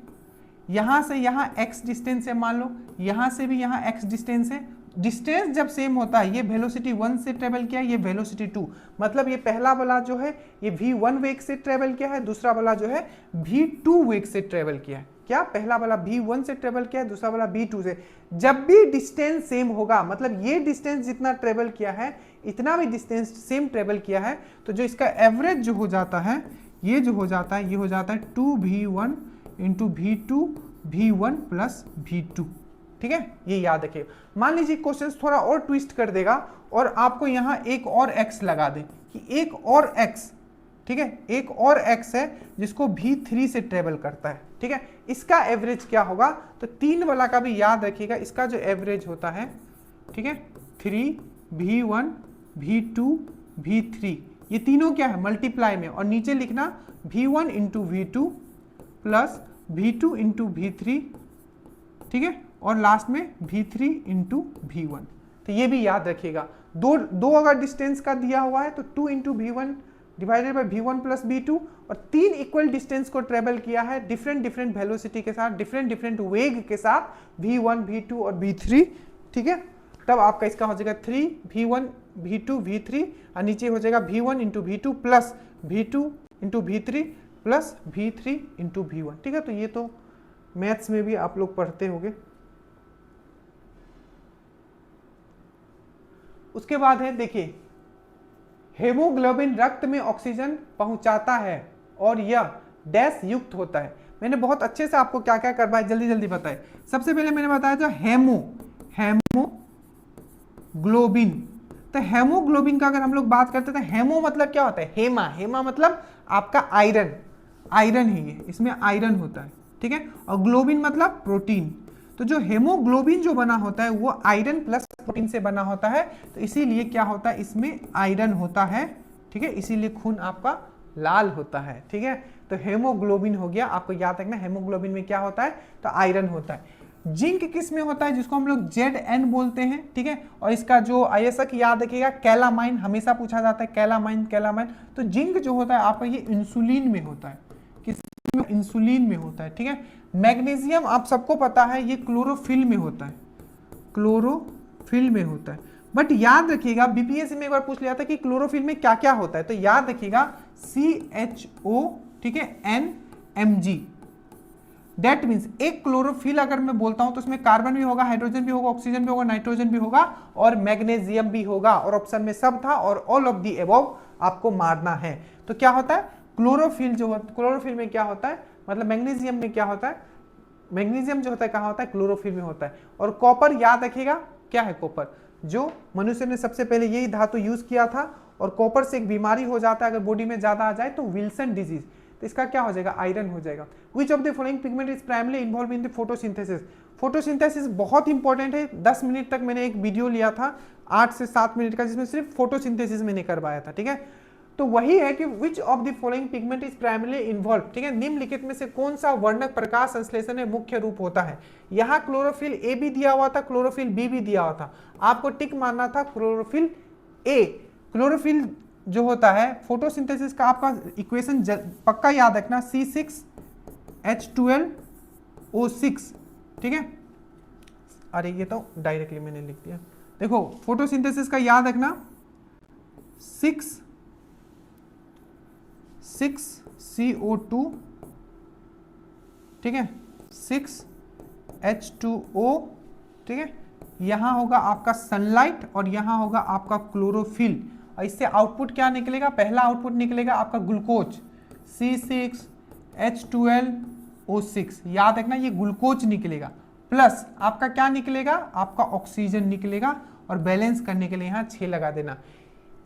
यहां से यहां x डिस्टेंस है, मान लो यहां से भी यहां x डिस्टेंस है, डिस्टेंस जब सेम होता है, ये वेलोसिटी 1 से ट्रेवल किया, ये वेलोसिटी 2, मतलब ये पहला वाला जो है ये v1 वेग से ट्रेवल किया है, दूसरा वाला जो है v2 वेग से ट्रेवल किया है। क्या, पहला वाला v1 से ट्रेवल किया है, दूसरा वाला v2 से। जब भी डिस्टेंस सेम होगा, मतलब ये डिस्टेंस जितना ट्रेवल किया है इतना भी डिस्टेंस सेम ट्रेवल किया है, तो जो इसका एवरेज जो हो जाता है, ये जो हो जाता है, ये हो जाता है 2v1 into v2 v1 plus v2, ठीक ठीक है, ये याद रखिएगा। मान लीजिए क्वेश्चन थोड़ा और ट्विस्ट कर देगा और आपको यहाँ एक और x लगा दे कि एक और x, ठीक है, एक और x है जिसको V3 से ट्रेवल करता है, ठीक है, इसका एवरेज क्या होगा? तो 3 वाला का भी याद रखिएगा, इसका जो एवरेज होता है, ठीक है, 3 V1 V2 V3, ये तीनों क्या है? मल्टीप्लाई में, और नीचे लिखना V1 into V2 plus V2 into V3, ठीक है, और लास्ट में V3 इंटू V1। तो ये भी याद रखिएगा। दो अगर डिस्टेंस का दिया हुआ है तो 2 into V1 divided by V1 plus V2, और 3 इक्वल डिस्टेंस को ट्रेवल किया है डिफरेंट वेलोसिटी के साथ, डिफरेंट वेग के साथ, V1 V2 और V3, ठीक है, तब आपका इसका हो जाएगा 3 V1 V2 V3, और नीचे हो जाएगा V1 into V2 plus V2 into V3 plus V3 into V1, ठीक है। तो ये तो मैथ्स में भी आप लोग पढ़ते होंगे। उसके बाद है, देखिए, हेमोग्लोबिन रक्त में ऑक्सीजन पहुंचाता है और यह डैश युक्त होता है। मैंने बहुत अच्छे से आपको क्या क्या करवाया, जल्दी जल्दी बताए। सबसे पहले मैंने बताया जो हेमोग्लोबिन, तो हेमोग्लोबिन का अगर हम लोग बात करते हैं तो हेमो मतलब क्या होता है? हेमा मतलब आपका आयरन ही है, इसमें आयरन होता है, ठीक है, और ग्लोबिन मतलब प्रोटीन। तो जो हेमोग्लोबिन जो बना होता है वो आयरन प्लस प्रोटीन से बना होता है, तो इसीलिए क्या होता है, इसमें आयरन होता है, ठीक है, इसीलिए खून आपका लाल होता है, ठीक है। तो हेमोग्लोबिन हो गया, आपको याद रखना हेमोग्लोबिन में क्या होता है, तो आयरन होता है। जिंक किस में होता है, जिसको हम लोग Zn बोलते हैं, ठीक है, और इसका जो आयसक याद रखिएगा, कैलामाइन, हमेशा पूछा जाता है कैलामाइन। तो जिंक जो होता है आपका ये इंसुलिन में होता है, किसमें? इंसुलिन में होता है, ठीक है। मैग्नीशियम आप सबको पता है ये क्लोरोफिल में होता है, क्लोरोफिल में होता है। बट याद रखिएगा बीपीएससी में एक बार पूछ लिया था कि क्लोरोफिल में क्या क्या होता है, तो याद रखिएगा CHO, ठीक है, NMG। दैट मीन्स एक क्लोरोफिल अगर मैं बोलता हूं तो उसमें कार्बन भी होगा, हाइड्रोजन भी होगा, ऑक्सीजन भी होगा, नाइट्रोजन भी होगा और मैग्नीशियम भी होगा, और ऑप्शन में सब था और ऑल ऑफ दी अबव आपको मारना है। तो क्या होता है क्लोरोफिल, जो क्लोरोफिल में क्या होता है, मतलब मैग्नीशियम में क्या होता है, मैग्नीशियम जो होता है कहाँ होता है, क्लोरोफिल में होता है। और कॉपर याद रखिएगा, क्या है कॉपर, जो मनुष्य ने सबसे पहले यही धातु यूज किया था, और कॉपर से एक बीमारी हो जाता है अगर बॉडी में ज्यादा आ जाए तो विल्सन डिजीज, तो इसका क्या हो जाएगा, आयरन हो जाएगा। विच of the following pigment is primary involve in the photosynthesis? Photosynthesis बहुत इंपॉर्टेंट है, 10 मिनट तक मैंने एक वीडियो लिया था 8 से 7 मिनट का, जिसमें सिर्फ फोटोसिंथेसिस मैंने करवाया था, ठीक है। तो वही है कि विच of the following pigment is primary involve, ठीक है, निम्नलिखित में से कौन सा वर्णक प्रकाश संश्लेषण में मुख्य रूप होता है? यहाँ क्लोरोफिल ए भी दिया हुआ था, क्लोरोफिल बी भी दिया हुआ था, आपको टिक मारना था क्लोरोफिल ए। क्लोरोफिल जो होता है फोटोसिंथेसिस का आपका इक्वेशन पक्का याद रखना, C6H12O6, ठीक है। अरे ये तो डायरेक्टली मैंने लिख दिया, देखो फोटोसिंथेसिस का याद रखना 6CO2, ठीक है, 6H2O, ठीक है, यहां होगा आपका सनलाइट और यहां होगा आपका क्लोरोफिल, और इससे आउटपुट क्या निकलेगा, पहला आउटपुट निकलेगा आपका ग्लूकोज, C6H12O6, याद रखना ये ग्लूकोज निकलेगा, प्लस आपका क्या निकलेगा, आपका ऑक्सीजन निकलेगा, और बैलेंस करने के लिए यहाँ 6 लगा देना।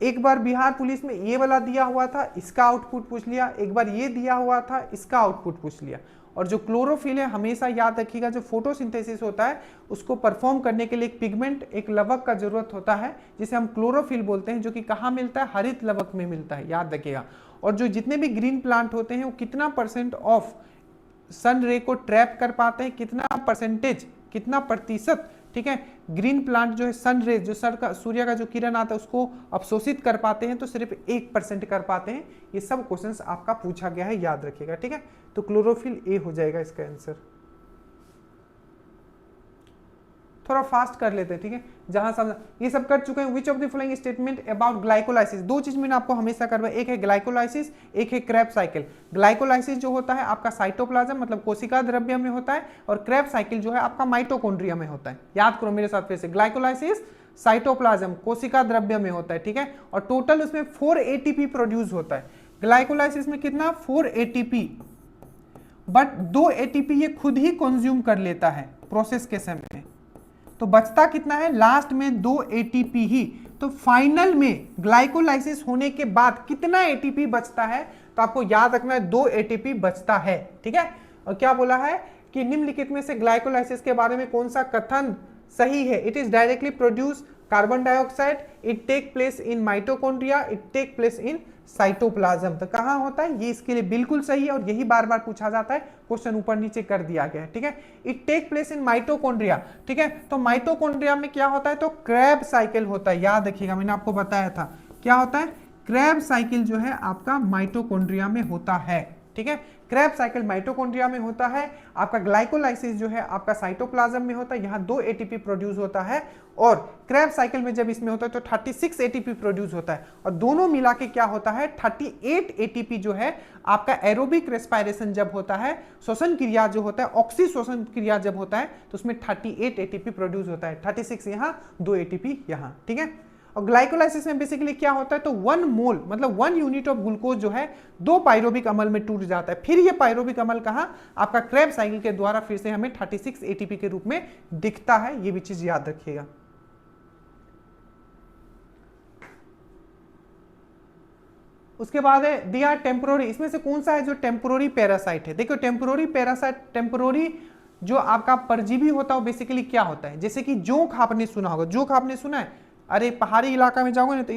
एक बार बिहार पुलिस में ये वाला दिया हुआ था, इसका आउटपुट पूछ लिया, एक बार ये दिया हुआ था, इसका आउटपुट पूछ लिया। और जो क्लोरोफिल है हमेशा याद रखिएगा, जो फोटोसिंथेसिस होता है उसको परफॉर्म करने के लिए एक पिगमेंट, एक लवक का जरूरत होता है, जिसे हम क्लोरोफिल बोलते हैं, जो कि कहाँ मिलता है, हरित लवक में मिलता है, याद रखिएगा। और जो जितने भी ग्रीन प्लांट होते हैं वो कितना % ऑफ सन रे को ट्रैप कर पाते हैं, कितना परसेंटेज, कितना प्रतिशत, ठीक है, ग्रीन प्लांट जो है सन रे, जो सूर्य का जो किरण आता है उसको अवशोषित कर पाते हैं, तो सिर्फ 1% कर पाते हैं। ये सब क्वेश्चंस आपका पूछा गया है, याद रखिएगा, ठीक है। तो क्लोरोफिल ए हो जाएगा इसका आंसर। थोड़ा फास्ट कर लेते हैं, ठीक है, जहां समझ ये सब कर चुके हैं। विच of the following statement about glycolysis? 2 चीज मैंने आपको हमेशा करवाया, एक है ग्लाइकोलाइसिस, एक है क्रेब्स साइकिल। ग्लाइकोलाइसिस जो होता है आपका साइटोप्लाज्म मतलब कोशिका द्रव्य में होता है, और क्रेब्स साइकिल जो है आपका माइटोकॉन्ड्रिया में होता है। याद करो मेरे साथ फिर से, ग्लाइकोलाइसिस साइटोप्लाज्म कोशिका द्रव्य में होता है, ठीक है, और टोटल उसमें 4 ATP प्रोड्यूस होता है। ग्लाइकोलाइसिस में कितना, 4 ATP, बट 2 ATP ये खुद ही कंज्यूम कर लेता है प्रोसेस के समय में, तो बचता कितना है, लास्ट में 2 एटीपी ही। तो फाइनल में ग्लाइकोलाइसिस होने के बाद कितना एटीपी बचता है, तो आपको याद रखना है 2 एटीपी बचता है, ठीक है। और क्या बोला है कि निम्नलिखित में से ग्लाइकोलाइसिस के बारे में कौन सा कथन सही है। It is directly produce carbon dioxide, it take place in mitochondria, it take place in cytoplasm. तो कहां होता है, ये इसके लिए बिल्कुल सही है और यही बार बार पूछा जाता है, क्वेश्चन ऊपर नीचे कर दिया गया है, ठीक है। It take place in mitochondria, ठीक है। तो माइटोकॉन्ड्रिया में क्या होता है, तो क्रैब साइकिल होता है, याद रखिएगा मैंने आपको बताया था क्या होता है, क्रैब साइकिल जो है आपका माइटोकॉन्ड्रिया में होता है, ठीक है। क्रैब साइकिल माइटोकॉन्ड्रिया में होता है, आपका ग्लाइकोलाइसिस जो है आपका साइटोप्लाज्म में होता है, यहाँ 2 एटीपी प्रोड्यूस होता है, और क्रैब साइकिल में जब इसमें होता है तो 36 एटीपी प्रोड्यूस होता है, और दोनों मिला के क्या होता है 38 एटीपी जो है आपका एरोबिक रेस्पिरेशन जब होता है, श्वसन क्रिया जो होता है, ऑक्सी श्वसन क्रिया जब होता है, तो उसमें 38 एटीपी प्रोड्यूस होता है, 36 यहाँ 2 एटीपी यहाँ, ठीक है। और ग्लाइकोलाइसिस में बेसिकली क्या होता है, तो 1 मोल मतलब 1 यूनिट ऑफ ग्लूकोज जो है 2 पायरोबिक अमल में टूट जाता है। फिर ये पायरोबिक अमल कहां, आपका क्रैब साइकिल के द्वारा फिर से हमें 36 एटीपी के रूप में दिखता है, ये भी चीज याद रखिएगा। उसके बाद है दे आर टेम्पोररी, इसमें से कौन सा है जो टेम्पोररी पैरासाइट है। देखो टेम्पोररी पैरासाइट, टेम्पोररी जो आपका परजीवी होता है वो बेसिकली क्या होता है, जैसे कि जोंक आपने सुना होगा, जोंक आपने सुना है, अरे पहाड़ी इलाका में जाओगे ना तो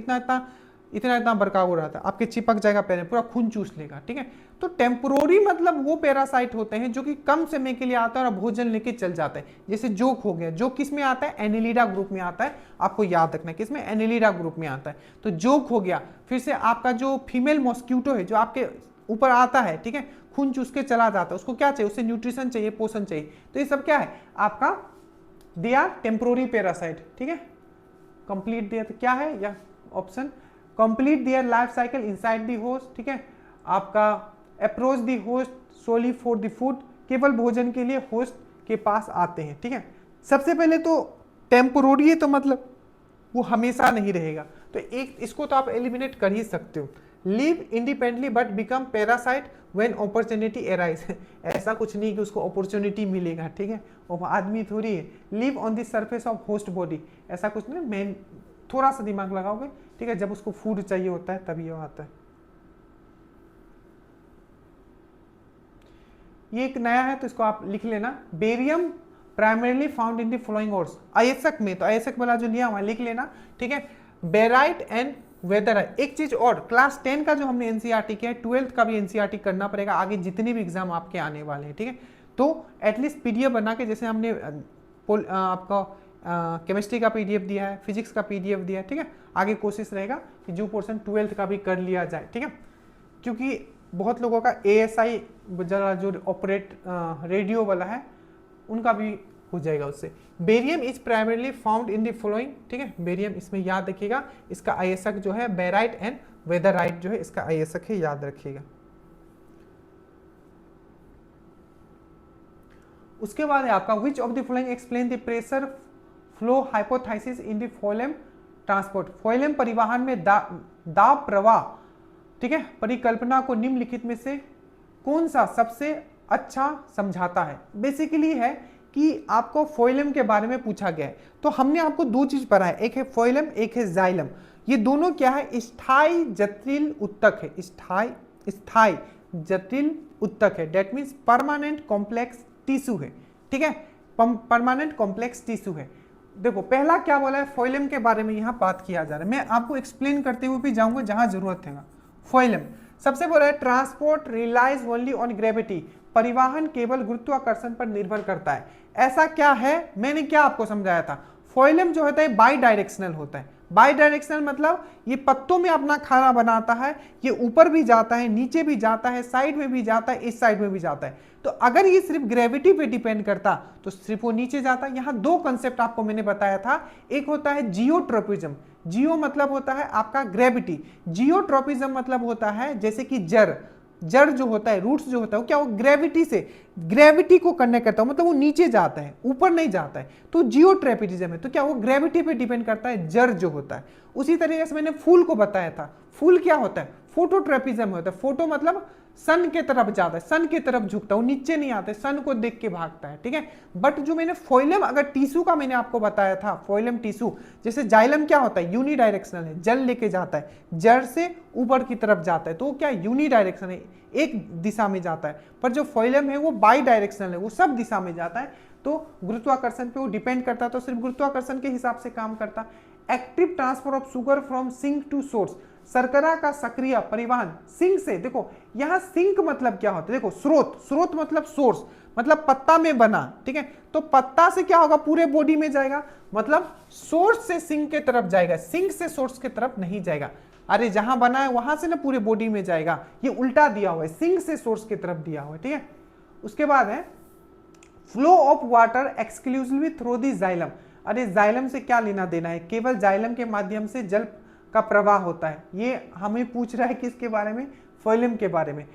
इतना बड़का हो रहा था, आपके चिपक जाएगा पैर, पूरा खून चूस लेगा, ठीक है। तो टेम्पोररी मतलब वो पैरासाइट होते हैं जो कि कम समय के लिए आता है और भोजन लेके चल जाते हैं, जैसे जोक हो गया, जोक किस में आता है, एनेलिडा ग्रुप में आता है, आपको याद रखना है किसमें, एनेलिडा ग्रुप में आता है। तो जोक हो गया, फिर से आपका जो फीमेल मॉस्क्यूटो है जो आपके ऊपर आता है, ठीक है, खून चूस के चला जाता है, उसको क्या चाहिए, उससे न्यूट्रिशन चाहिए, पोषण चाहिए, तो ये सब क्या है आपका दे आर टेम्पोररी पैरासाइट, ठीक है। कंप्लीट देयर क्या है या option, complete their life cycle inside the host, ठीक है। आपका approach the host solely for the food, केवल भोजन के लिए होस्ट के पास आते हैं, ठीक है। सबसे पहले तो टेम्पोररी है तो मतलब वो हमेशा नहीं रहेगा, तो एक इसको तो आप एलिमिनेट कर ही सकते हो। Live independently but become parasite when opportunity arise, ऐसा कुछ नहीं कि उसको अपॉर्चुनिटी मिलेगा, ठीक है, वो आदमी थोड़ी है। Live on the surface of host body, ऐसा कुछ नहीं, मैं थोड़ा सा दिमाग लगाओगे, ठीक है, जब उसको फूड चाहिए होता है तभी वो आता है। ये एक नया है तो इसको आप लिख लेना, barium primarily found in the following ores, अयस्क में, तो अयस्क वाला जो लिया हुआ लिख लेना, ठीक है। बेराइट एंड वेदर है। एक चीज और, क्लास 10 का जो हमने एनसीईआरटी किया है, 12th का भी एनसीईआरटी करना पड़ेगा आगे जितने भी एग्जाम आपके आने वाले हैं, ठीक है। तो एटलीस्ट पीडीएफ बना के, जैसे हमने आपका केमिस्ट्री का पीडीएफ दिया है, फिजिक्स का पीडीएफ दिया है, ठीक है, आगे कोशिश रहेगा कि जो पोर्शन 12th का भी कर लिया जाए, ठीक है, क्योंकि बहुत लोगों का एएसआई जरा जो ऑपरेट रेडियो वाला है उनका भी हो जाएगा उससे। Barium is primarily found in the following, ठीक है, बेरियम इसमें याद रखिएगा, इसका अयस्क जो है बेराइट एंड वेदराइट जो है इसका अयस्क है, याद रखिएगा। उसके बाद है आपका which of the following explain the pressure flow hypothesis in the phloem transport, phloem परिवहन में दाब प्रवाह, ठीक है, परिकल्पना को निम्नलिखित में से कौन सा सबसे अच्छा समझाता है। बेसिकली है कि आपको फोइलम के बारे में पूछा गया है, तो हमने आपको दो चीज पढ़ा है, एक है फोइलम एक है जाइलम। ये दोनों क्या है, स्थायी जटिल उत्तक है, स्थायी जटिल उत्तक है, that means permanent complex tissue है, ठीक है, परमानेंट कॉम्प्लेक्स टिश्यू है। देखो पहला क्या बोला है, फोइलम के बारे में यहाँ बात किया जा रहा है, मैं आपको एक्सप्लेन करते हुए भी जाऊंगा जहां जरूरत है। फोइलम सबसे बोला है transport relies only on gravity, परिवहन केवल गुरुत्वाकर्षण पर निर्भर करता है। ऐसा क्या है, मैंने क्या आपको समझाया था, फोइलम जो होता है बाई डायरेक्शनल होता है। बाई डायरेक्शनल मतलब ये पत्तों में अपना खाना बनाता है, ये ऊपर भी जाता है, नीचे भी जाता है, साइड में भी जाता है, इस साइड में भी जाता है। तो अगर ये सिर्फ ग्रेविटी पे डिपेंड करता तो सिर्फ वो नीचे जाता। यहाँ दो कंसेप्ट आपको मैंने बताया था, एक होता है जियोट्रोपिज्म, जियो मतलब होता है आपका ग्रेविटी, जियोट्रोपिज्म मतलब होता है जैसे कि जड़ जो होता है, रूट्स जो होता है वो क्या, वो ग्रेविटी से, ग्रेविटी को कनेक्ट करता है, मतलब वो नीचे जाता है ऊपर नहीं जाता है, तो जियोट्रोपिज्म है। तो क्या वो ग्रेविटी पे डिपेंड करता है, जड़ जो होता है। उसी तरीके से मैंने फूल को बताया था, फूल क्या होता है, फोटोट्रेपिज्म होता है। फोटो मतलब सन के तरफ जाता है, सन की तरफ झुकता है, वो नीचे नहीं आता है, सन को देख के भागता है, ठीक है। बट जो मैंने फोइलम अगर टिश्यू का मैंने आपको बताया था, फोइलम टिश्यू, जैसे जाइलम क्या होता है, यूनिडायरेक्शनल है, जल लेके जाता है, जड़ से ऊपर की तरफ जाता है, तो वो क्या यूनिडायरेक्शनल है, एक दिशा में जाता है। पर जो फोइलम है वो बाई डायरेक्शनल है, वो सब दिशा में जाता है। तो गुरुत्वाकर्षण पे वो डिपेंड करता है, तो सिर्फ गुरुत्वाकर्षण के हिसाब से काम करता। Active transfer of sugar from sink to source, शर्करा का सक्रिय परिवहन सिंक से, देखो यहां सिंक मतलब क्या होता है, देखो स्रोत, स्रोत मतलब सोर्स, मतलब पत्ता में बना, ठीक है। तो पत्ता से क्या होगा, पूरे बॉडी में जाएगा, मतलब सोर्स से सिंक के तरफ जाएगा, सिंक से सोर्स के तरफ नहीं जाएगा। अरे जहां बना है वहां से ना पूरे बॉडी में जाएगा, ये उल्टा दिया हुआ है, सिंक से सोर्स की तरफ दिया हुआ है, ठीक है। उसके बाद है flow of water exclusively through the xylem. अरे जाइलम से क्या लेना देना है, केवल जाइलम के माध्यम से जल का प्रवाह होता है। ये हमें पूछ रहा है किसके बारे में, फोइलम के बारे में।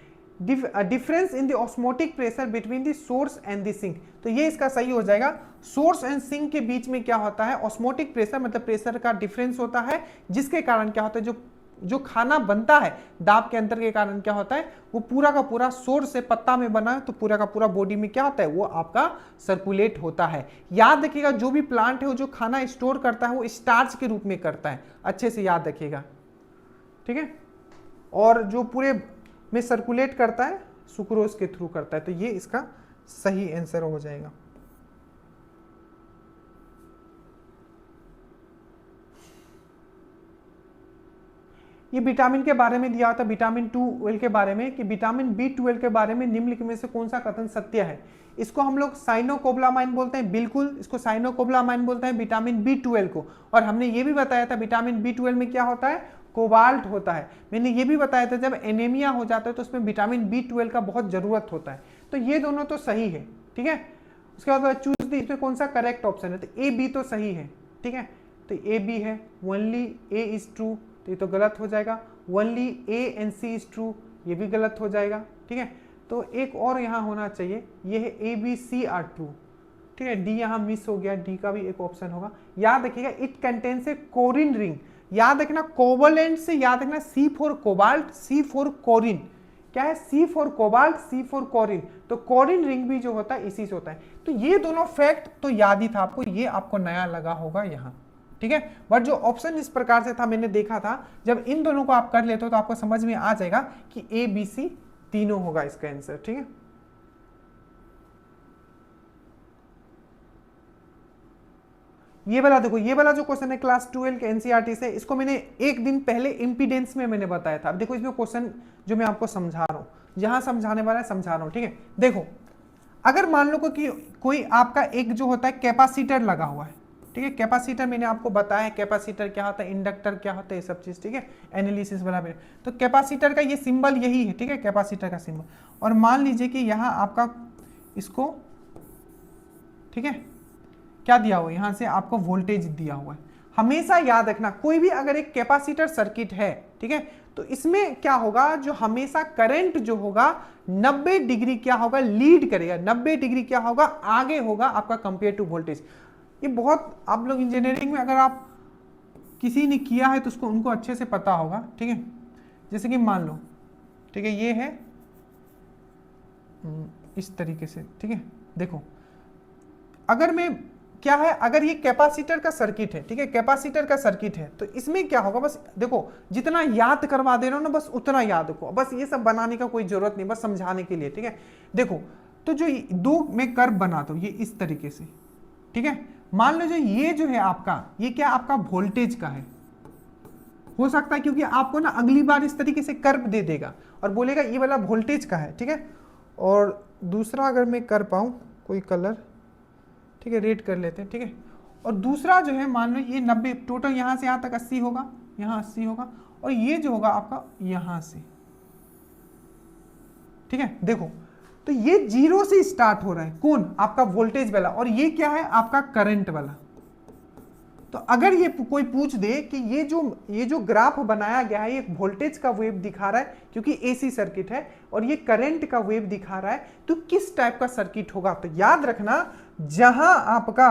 Difference in the osmotic pressure between the source and the sink, तो ये इसका सही हो जाएगा। सोर्स एंड सिंक के बीच में क्या होता है, ऑस्मोटिक प्रेशर मतलब प्रेशर का डिफरेंस होता है, जिसके कारण क्या होता है, जो खाना बनता है दाब के अंतर के कारण क्या होता है, वो पूरा का पूरा सोर्स से पत्ता में बना है, तो पूरा का पूरा बॉडी में क्या होता है, वो आपका सर्कुलेट होता है। याद रखिएगा जो भी प्लांट है वो जो खाना स्टोर करता है वो स्टार्च के रूप में करता है, अच्छे से याद रखिएगा, ठीक है। और जो पूरे में सर्कुलेट करता है सुक्रोज के थ्रू करता है, तो ये इसका सही आंसर हो जाएगा। ये विटामिन के बारे में दिया था, विटामिन B12 के बारे में, कि विटामिन B12 के बारे में निम्नलिखित में से कौन सा कथन सत्य है। इसको हम लोग साइनोकोबालामाइन बोलते हैं, बिल्कुल इसको साइनोकोबालामाइन बोलते हैं विटामिन B12 को। और हमने ये भी बताया था विटामिन B12 में क्या होता है, कोबाल्ट होता है। मैंने ये भी बताया था जब एनीमिया हो जाता है तो उसमें विटामिन B12 का बहुत जरूरत होता है। तो ये दोनों तो सही है, ठीक है। उसके बाद चूज दी, इसमें कौन सा करेक्ट ऑप्शन है, तो A B तो सही है, ठीक है। तो A B है, ओनली A इज ट्रू, तो ये तो गलत हो जाएगा। Only A and C is true, ये भी गलत हो जाएगा, ठीक है। तो एक और यहाँ होना चाहिए, ये है A B C are true, ठीक है। D यहाँ मिस हो गया, D का भी एक ऑप्शन होगा। याद रखिएगा it contains a corrin ring, याद रखना कोवलेंट से याद रखना, C for cobalt, C for corrin, क्या है, C for cobalt, C for corrin, तो कोरिन रिंग भी जो होता है इसी से होता है। तो ये दोनों फैक्ट तो याद ही था आपको, ये आपको नया लगा होगा यहाँ, ठीक है। बट जो ऑप्शन इस प्रकार से था मैंने देखा था, जब इन दोनों को आप कर लेते हो तो आपको समझ में आ जाएगा कि A B C तीनों होगा इसका आंसर, ठीक है। ये वाला देखो, ये वाला जो क्वेश्चन है क्लास 12 के एनसीईआरटी से, इसको मैंने एक दिन पहले इंपीडेंस में मैंने बताया था। अब देखो इसमें क्वेश्चन जो मैं आपको समझा रहा हूं, जहां समझाने वाला है समझा रहा हूं, ठीक है। देखो अगर मान लो कि कोई आपका एक जो होता है कैपेसिटर लगा हुआ है, ठीक है। कैपेसिटर मैंने आपको बताया है कैपेसिटर क्या होता है, इंडक्टर क्या होता है, ये सब चीज, ठीक है, एनालिसिस वाला में। तो कैपेसिटर का ये सिंबल यही है, ठीक है, कैपेसिटर का सिंबल। और मान लीजिए कि यहाँ आपका इसको, ठीक है, क्या दिया हुआ है, यहां से आपको वोल्टेज दिया हुआ है। हमेशा याद रखना कोई भी अगर एक कैपेसिटर सर्किट है, ठीक है, तो इसमें क्या होगा, जो हमेशा करंट जो होगा 90 डिग्री क्या होगा, लीड करेगा, 90 डिग्री क्या होगा, आगे होगा आपका कंपेयर टू वोल्टेज। ये बहुत आप लोग इंजीनियरिंग में अगर आप किसी ने किया है तो उसको उनको अच्छे से पता होगा, ठीक है। जैसे कि मान लो, ठीक है, ये है इस तरीके से, ठीक है। देखो अगर मैं क्या है, अगर ये कैपेसिटर का सर्किट है, ठीक है, कैपेसिटर का सर्किट है, तो इसमें क्या होगा, बस देखो जितना याद करवा दे रहा हूं ना बस उतना याद रखो, बस ये सब बनाने का कोई जरूरत नहीं, बस समझाने के लिए, ठीक है। देखो तो जो दो मैं कर्व बनाता हूं ये इस तरीके से, ठीक है। मान लो जो ये जो है आपका, ये क्या आपका वोल्टेज का है, हो सकता है क्योंकि आपको ना अगली बार इस तरीके से कर्व दे देगा और बोलेगा ये वाला वोल्टेज का है, ठीक है। और दूसरा अगर मैं कर पाऊं कोई कलर, ठीक है, रेड कर लेते हैं, ठीक है। और दूसरा जो है मान लो ये 90, टोटल यहां से यहां तक 80 होगा, यहां 80 होगा, और ये जो होगा आपका यहां से, ठीक है। देखो तो ये 0 से स्टार्ट हो रहा है, कौन, आपका वोल्टेज वाला, और ये क्या है आपका करंट वाला। तो अगर ये कोई पूछ दे कि ये जो ग्राफ बनाया गया है ये वोल्टेज का वेव दिखा रहा है क्योंकि एसी सर्किट है, और ये करंट का वेव दिखा रहा है, तो किस टाइप का सर्किट होगा। तो याद रखना जहां आपका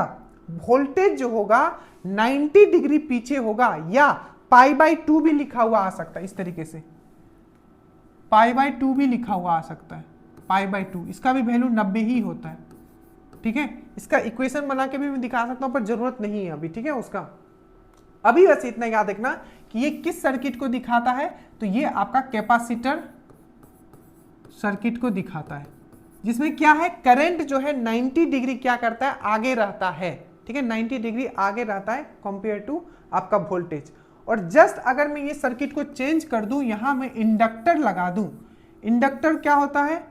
वोल्टेज जो होगा 90 डिग्री पीछे होगा, या π/2 भी लिखा हुआ आ सकता है इस तरीके से, π/2 भी लिखा हुआ आ सकता है, π/2, इसका भी वैल्यू 90 ही होता है। ठीक है, इसका इक्वेशन बना के भी मैं दिखा सकता हूं, पर जरूरत नहीं है अभी। ठीक है, उसका अभी बस इतना याद रखना कि ये किस सर्किट को दिखाता है, तो ये आपका कैपेसिटर सर्किट को दिखाता है, जिसमें क्या है, करंट जो है 90 डिग्री क्या करता है, आगे रहता है। ठीक है, 90 डिग्री आगे रहता है कंपेयर टू आपका वोल्टेज। और जस्ट अगर मैं ये सर्किट को चेंज कर दूं, यहां मैं इंडक्टर लगा दूं, इंडक्टर क्या होता है,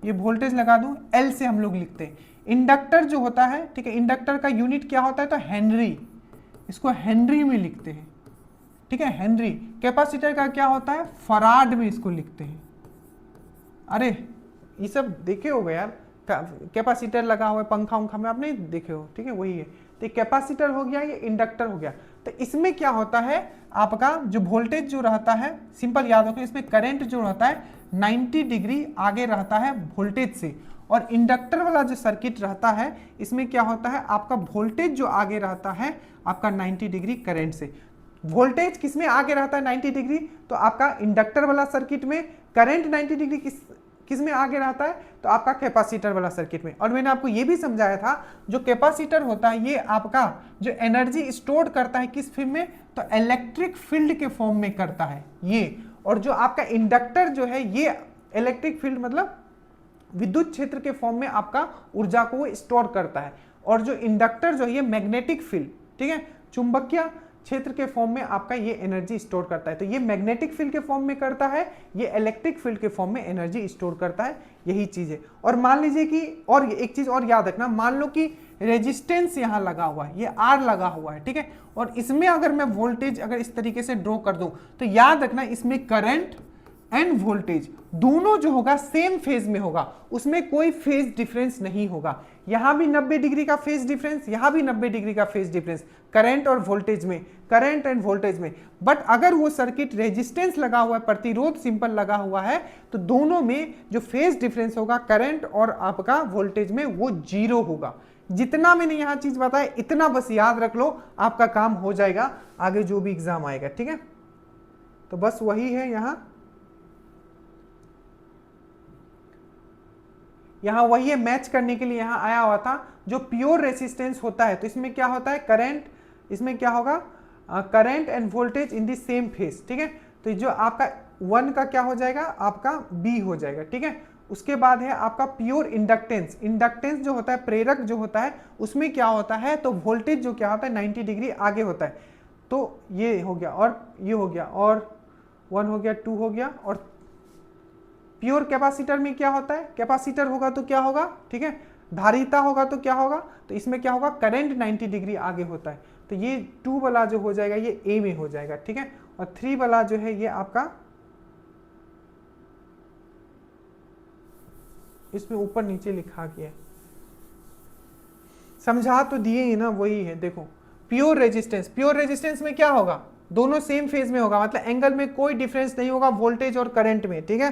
ये वोल्टेज लगा दूं, एल से हम लोग लिखते हैं। इंडक्टर जो होता है, ठीक है, इंडक्टर का यूनिट क्या होता है, तो हेनरी, इसको हेनरी में लिखते हैं। ठीक है, हेनरी। कैपेसिटर का क्या होता है, फराड में इसको लिखते हैं। अरे ये सब देखे होगे यार, कैपेसिटर लगा हुआ है पंखा उंखा में, आप नहीं देखे हो। ठीक है, वही है। तो कैपेसिटर हो गया, ये इंडक्टर हो गया। तो इसमें क्या होता है, आपका जो वोल्टेज जो रहता है, सिंपल याद रखो, इसमें करंट जो रहता है 90 डिग्री आगे रहता है वोल्टेज से। और इंडक्टर वाला जो सर्किट रहता है, इसमें क्या होता है, आपका वोल्टेज जो आगे रहता है आपका 90 डिग्री करंट से। वोल्टेज किसमें आगे रहता है 90 डिग्री, तो आपका इंडक्टर वाला सर्किट में। करंट 90 डिग्री किस में आगे रहता है, तो आपका कैपेसिटर वाला सर्किट में। और मैंने आपको ये भी समझाया था, जो कैपेसिटर होता है ये आपका जो एनर्जी स्टोर करता है किस फॉर्म में, तो इलेक्ट्रिक फील्ड के फॉर्म में करता है ये। और जो आपका इंडक्टर जो है, ये इलेक्ट्रिक फील्ड मतलब विद्युत क्षेत्र के फॉर्म में आपका ऊर्जा को स्टोर करता है। और जो इंडक्टर जो है, ये मैग्नेटिक फील्ड, ठीक है, चुंबकीय क्षेत्र के फॉर्म में आपका ये एनर्जी स्टोर करता है। तो ये मैग्नेटिक फील्ड के फॉर्म में करता है, ये इलेक्ट्रिक फील्ड के फॉर्म में एनर्जी स्टोर करता है, यही चीज है। और मान लीजिए कि, और एक चीज और याद रखना, मान लो कि रेजिस्टेंस यहां लगा हुआ है, ये आर लगा हुआ है। ठीक है, और इसमें अगर मैं वोल्टेज अगर इस तरीके से ड्रॉ कर दूं, तो याद रखना इसमें करंट एंड वोल्टेज दोनों जो होगा सेम फेज में होगा, उसमें कोई फेज डिफरेंस नहीं होगा। यहां भी 90 डिग्री का फेज डिफरेंस, यहां भी 90 डिग्री का फेज डिफरेंस, करंट और वोल्टेज में, करंट एंड वोल्टेज में। बट अगर वो सर्किट रेजिस्टेंस लगा हुआ है, प्रतिरोध सिंपल लगा हुआ है, तो दोनों में जो फेज डिफरेंस होगा करंट और आपका वोल्टेज में, वो 0 होगा। जितना मैंने यहां चीज बताया इतना बस याद रख लो, आपका काम हो जाएगा आगे जो भी एग्जाम आएगा। ठीक है, तो बस वही है। यहां वही है, मैच करने के लिए यहां आया हुआ था। जो प्योर रेसिस्टेंस होता है, तो इसमें क्या होता है, करंट, इसमें क्या होगा, current end voltage in the same phase. ठीक है, तो जो आपका 1 का क्या हो जाएगा, आपका बी हो जाएगा। ठीक है, उसके बाद है आपका प्योर इंडक्टेंस। इंडक्टेंस जो होता है, प्रेरक जो होता है, उसमें क्या होता है, तो वोल्टेज जो क्या होता है 90 डिग्री आगे होता है। तो ये हो गया, और ये हो गया, और 1 हो गया, 2 हो गया। और प्योर कैपेसिटर में क्या होता है, कैपेसिटर होगा तो क्या होगा, ठीक है, धारिता होगा तो क्या होगा, तो इसमें क्या होगा, करंट 90 डिग्री आगे होता है। तो ये 2 वाला जो हो जाएगा ये ए में हो जाएगा। ठीक है, और 3 वाला जो है ये आपका इसमें ऊपर नीचे लिखा गया है, समझा तो दिए ही ना, वही है। देखो प्योर रेजिस्टेंस, प्योर रेजिस्टेंस में क्या होगा, दोनों सेम फेज में होगा, मतलब एंगल में कोई डिफरेंस नहीं होगा वोल्टेज और करंट में। ठीक है,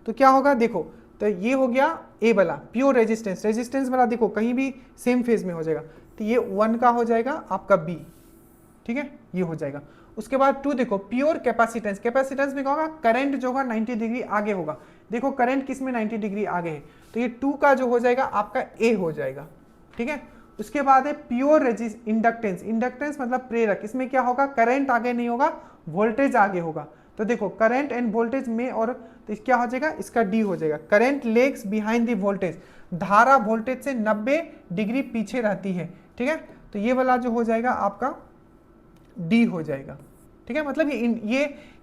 तो क्या होगा, देखो, तो ये हो गया ए वाला प्योर रेजिस्टेंस। रेजिस्टेंस वाला देखो कहीं भी सेम फेज में हो जाएगा, तो ये 1 का हो जाएगा आपका बी। ठीक है, ये हो जाएगा। उसके बाद 2 देखो, प्योर कैपेसिटेंस। कैपेसिटेंस में क्या होगा, करंट जो होगा 90 डिग्री आगे होगा। देखो करंट किस में 90 डिग्री आगे है, तो ये 2 का जो हो जाएगा आपका ए हो जाएगा। ठीक है, उसके बाद है प्योर इंडक्टेंस। इंडक्टेंस मतलब प्रेरक, इसमें क्या होगा, करंट आगे नहीं होगा, वोल्टेज आगे होगा। तो देखो करंट एंड वोल्टेज में, और तो क्या हो जाएगा, इसका डी हो जाएगा। Current legs behind the voltage, धारा वोल्टेज से 90 डिग्री पीछे रहती है। ठीक है, तो ये वाला जो हो जाएगा आपका डी हो जाएगा। ठीक है, मतलब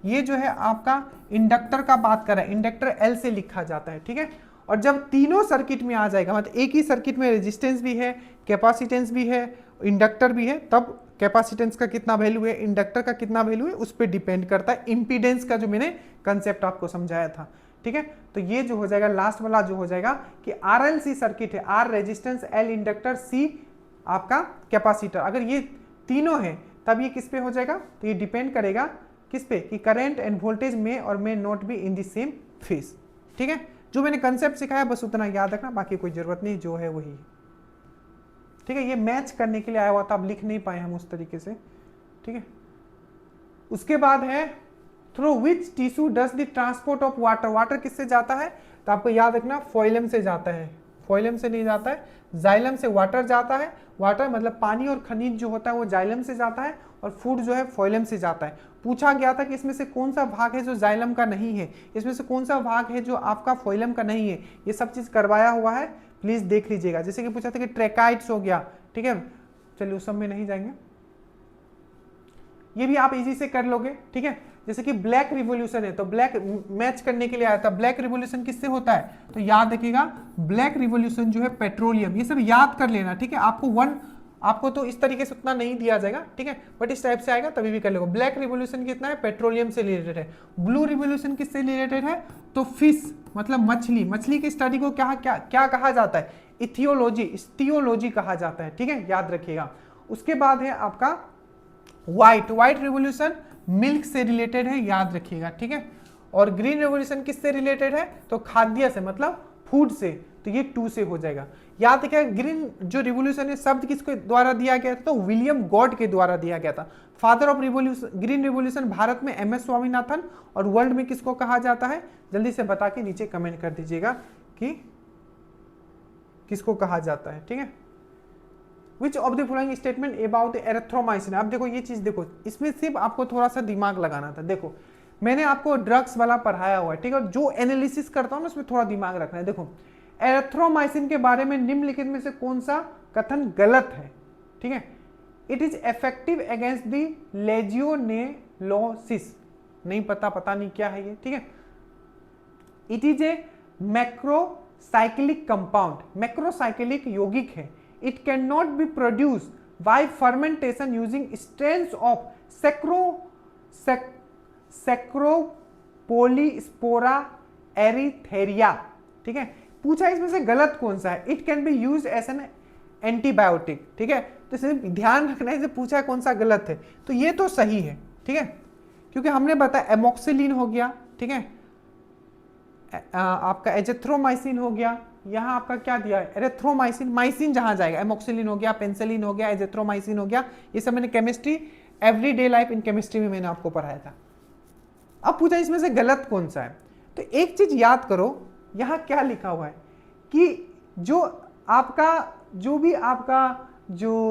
ये जो है आपका इंडक्टर का बात कर रहा है, इंडक्टर एल से लिखा जाता है। ठीक है, और जब तीनों सर्किट में आ जाएगा, मतलब एक ही सर्किट में रेजिस्टेंस भी है, कैपेसिटेंस भी है, इंडक्टर भी है, तब कैपेसिटेंस का कितना वैल्यू है, इंडक्टर का कितना वैल्यू है, उस पर डिपेंड करता है। इंपीडेंस का जो मैंने कंसेप्ट आपको समझाया था। ठीक है, तो ये जो हो जाएगा लास्ट वाला जो हो जाएगा कि आरएलसी सर्किट है, आर रेजिस्टेंस, एल इंडक्टर, सी आपका कैपेसिटर। अगर ये तीनों है तब ये किस पे हो जाएगा, तो ये डिपेंड करेगा किस पे, कि करंट एंड वोल्टेज में और में not be in the same phase. ठीक है, जो मैंने कंसेप्ट सिखाया बस उतना याद रखना, बाकी कोई जरूरत नहीं, जो है वही। ठीक है, ये मैच करने के लिए आया हुआ था, अब लिख नहीं पाए हम उस तरीके से। ठीक है, उसके बाद है through which tissue does the transport of water, water किससे जाता है, तो आपको याद रखना फोइलम से जाता है, फोइलम से नहीं जाता है, जाइलम से वाटर जाता है, वाटर मतलब पानी और खनिज जो होता है वो जाइलम से जाता है, और फूड जो है फोइलम से जाता है। पूछा गया था कि इसमें से कौन सा भाग है जो जाइलम का नहीं है, इसमें से कौन सा भाग है जो आपका फोइलम का नहीं है, ये सब चीज करवाया हुआ है, प्लीज देख लीजिएगा। जैसे कि पूछा था कि ट्रेकाइट्स हो गया, ठीक है, चलिए उस सब में नहीं जाएंगे, ये भी आप इजी से कर लोगे, ठीक है। जैसे कि ब्लैक रिवॉल्यूशन है, तो ब्लैक मैच करने के लिए आया था, ब्लैक रिवॉल्यूशन किससे होता है, तो याद रखिएगा ब्लैक रिवॉल्यूशन जो है पेट्रोलियम, ये सब याद कर लेना, ठीक है। आपको तो इस तरीके से उतना नहीं दिया जाएगा, ठीक है, बट इस टाइप से आएगा तभी भी कर लेगा। ब्लैक रिवॉल्यूशन कितना है, पेट्रोलियम से रिलेटेड है। ब्लू रिवॉल्यूशन किससे रिलेटेड है, तो फिश मतलब मछली, मछली की स्टडी को क्या क्या क्या कहा जाता है, इथियोलॉजी कहा जाता है, ठीक है, याद रखिएगा। उसके बाद है आपका व्हाइट रिवॉल्यूशन मिल्क से रिलेटेड है, याद रखिएगा, ठीक है। और ग्रीन रिवॉल्यूशन किससे रिलेटेड है, तो खाद्य से मतलब फूड से, तो ये 2 से हो जाएगा। याद रखिएगा ग्रीन जो रिवॉल्यूशन है शब्द किसके द्वारा दिया गया था, तो विलियम गॉड के द्वारा दिया गया था। Father of revolution green revolution Bharat में MS स्वामीनाथन, और वर्ल्ड में किसको कहा जाता है, जल्दी से बता के नीचे कमेंट कर दीजिएगा कि किसको कहा जाता है, ठीक है। Which of the following statement about erythromycin, अब देखो ये चीज देखो, इसमें सिर्फ आपको थोड़ा सा दिमाग लगाना था। देखो मैंने आपको ड्रग्स वाला पढ़ाया हुआ है, ठीक है, और जो एनालिसिस करता हूं ना उसमें थोड़ा दिमाग रखना है। देखो एरिथ्रोमाइसिन के बारे में निम्नलिखित में से कौन सा कथन गलत है, ठीक है। It is effective against the legionellosis, नहीं पता नहीं क्या है ये, ठीक है। It is a macrocyclic compound, macrocyclic यौगिक है। It cannot be produced by fermentation using strains of Saccharopolyspora erythraea, ठीक है। पूछा इसमें से गलत कौन सा है, it can be use as an antibiotic, ठीक है। तो इसमें ध्यान रखना है, पूछा है कौन सा गलत है, तो ये तो सही है, ठीक है, क्योंकि हमने बताया एमोक्सिलिन हो गया, ठीक है, आपका एजिथ्रोमाइसिन हो गया, यहाँ आपका क्या दिया है एरिथ्रोमाइसिन, माइसिन जहां जाएगा, एमोक्सिलिन हो गया, पेंसिलिन हो गया, एजिथ्रोमाइसिन हो गया, ये सब मैंने chemistry everyday life in chemistry में मैंने आपको पढ़ाया था। अब पूछा इसमें से गलत कौन सा है, तो एक चीज याद करो, यहाँ क्या लिखा हुआ है कि जो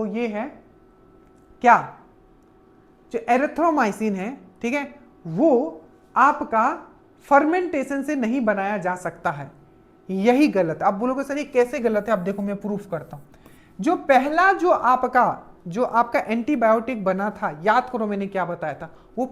ये है क्या, जो एरिथ्रोमाइसिन है, ठीक है, वो आपका फर्मेंटेशन से नहीं बनाया जा सकता है, यही गलत है। आप बोलोगे सर ये कैसे गलत है, अब देखो मैं प्रूफ करता हूं। जो पहला जो आपका एंटीबायोटिक बना था, याद करो मैंने क्या बताया था, वो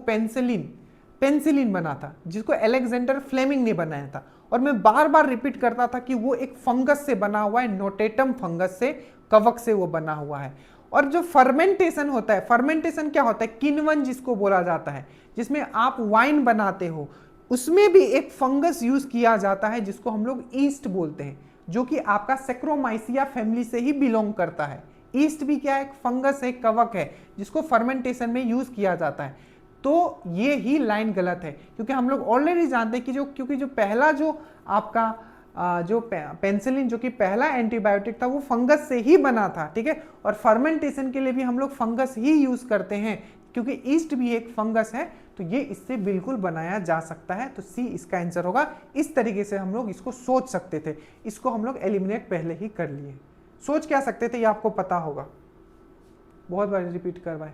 पेंसिलिन बना था, जिसको अलेक्जेंडर फ्लेमिंग ने बनाया था। और मैं बार बार रिपीट करता था कि वो एक फंगस से बना हुआ है, नोटेटम फंगस से, कवक से वो बना हुआ है। और जो फर्मेंटेशन होता है, फर्मेंटेशन क्या होता है, किण्वन जिसको बोला जाता है, जिसमें आप वाइन बनाते हो, उसमें भी एक फंगस यूज किया जाता है जिसको हम लोग ईस्ट बोलते हैं, जो कि आपका सेक्रोमाइसिया फैमिली से ही बिलोंग करता है। ईस्ट भी क्या है, एक फंगस है, कवक है, जिसको फर्मेंटेशन में यूज किया जाता है। तो ये ही लाइन गलत है, क्योंकि हम लोग ऑलरेडी जानते हैं कि क्योंकि जो पहला जो आपका जो पेंसिलिन जो कि पहला एंटीबायोटिक था वो फंगस से ही बना था, ठीक है। और फर्मेंटेशन के लिए भी हम लोग फंगस ही यूज करते हैं, क्योंकि ईस्ट भी एक फंगस है, तो ये इससे बिल्कुल बनाया जा सकता है। तो सी इसका आंसर होगा। इस तरीके से हम लोग इसको सोच सकते थे, इसको हम लोग एलिमिनेट पहले ही कर लिए। सोच क्या सकते थे ये आपको पता होगा, बहुत बार रिपीट करवाए।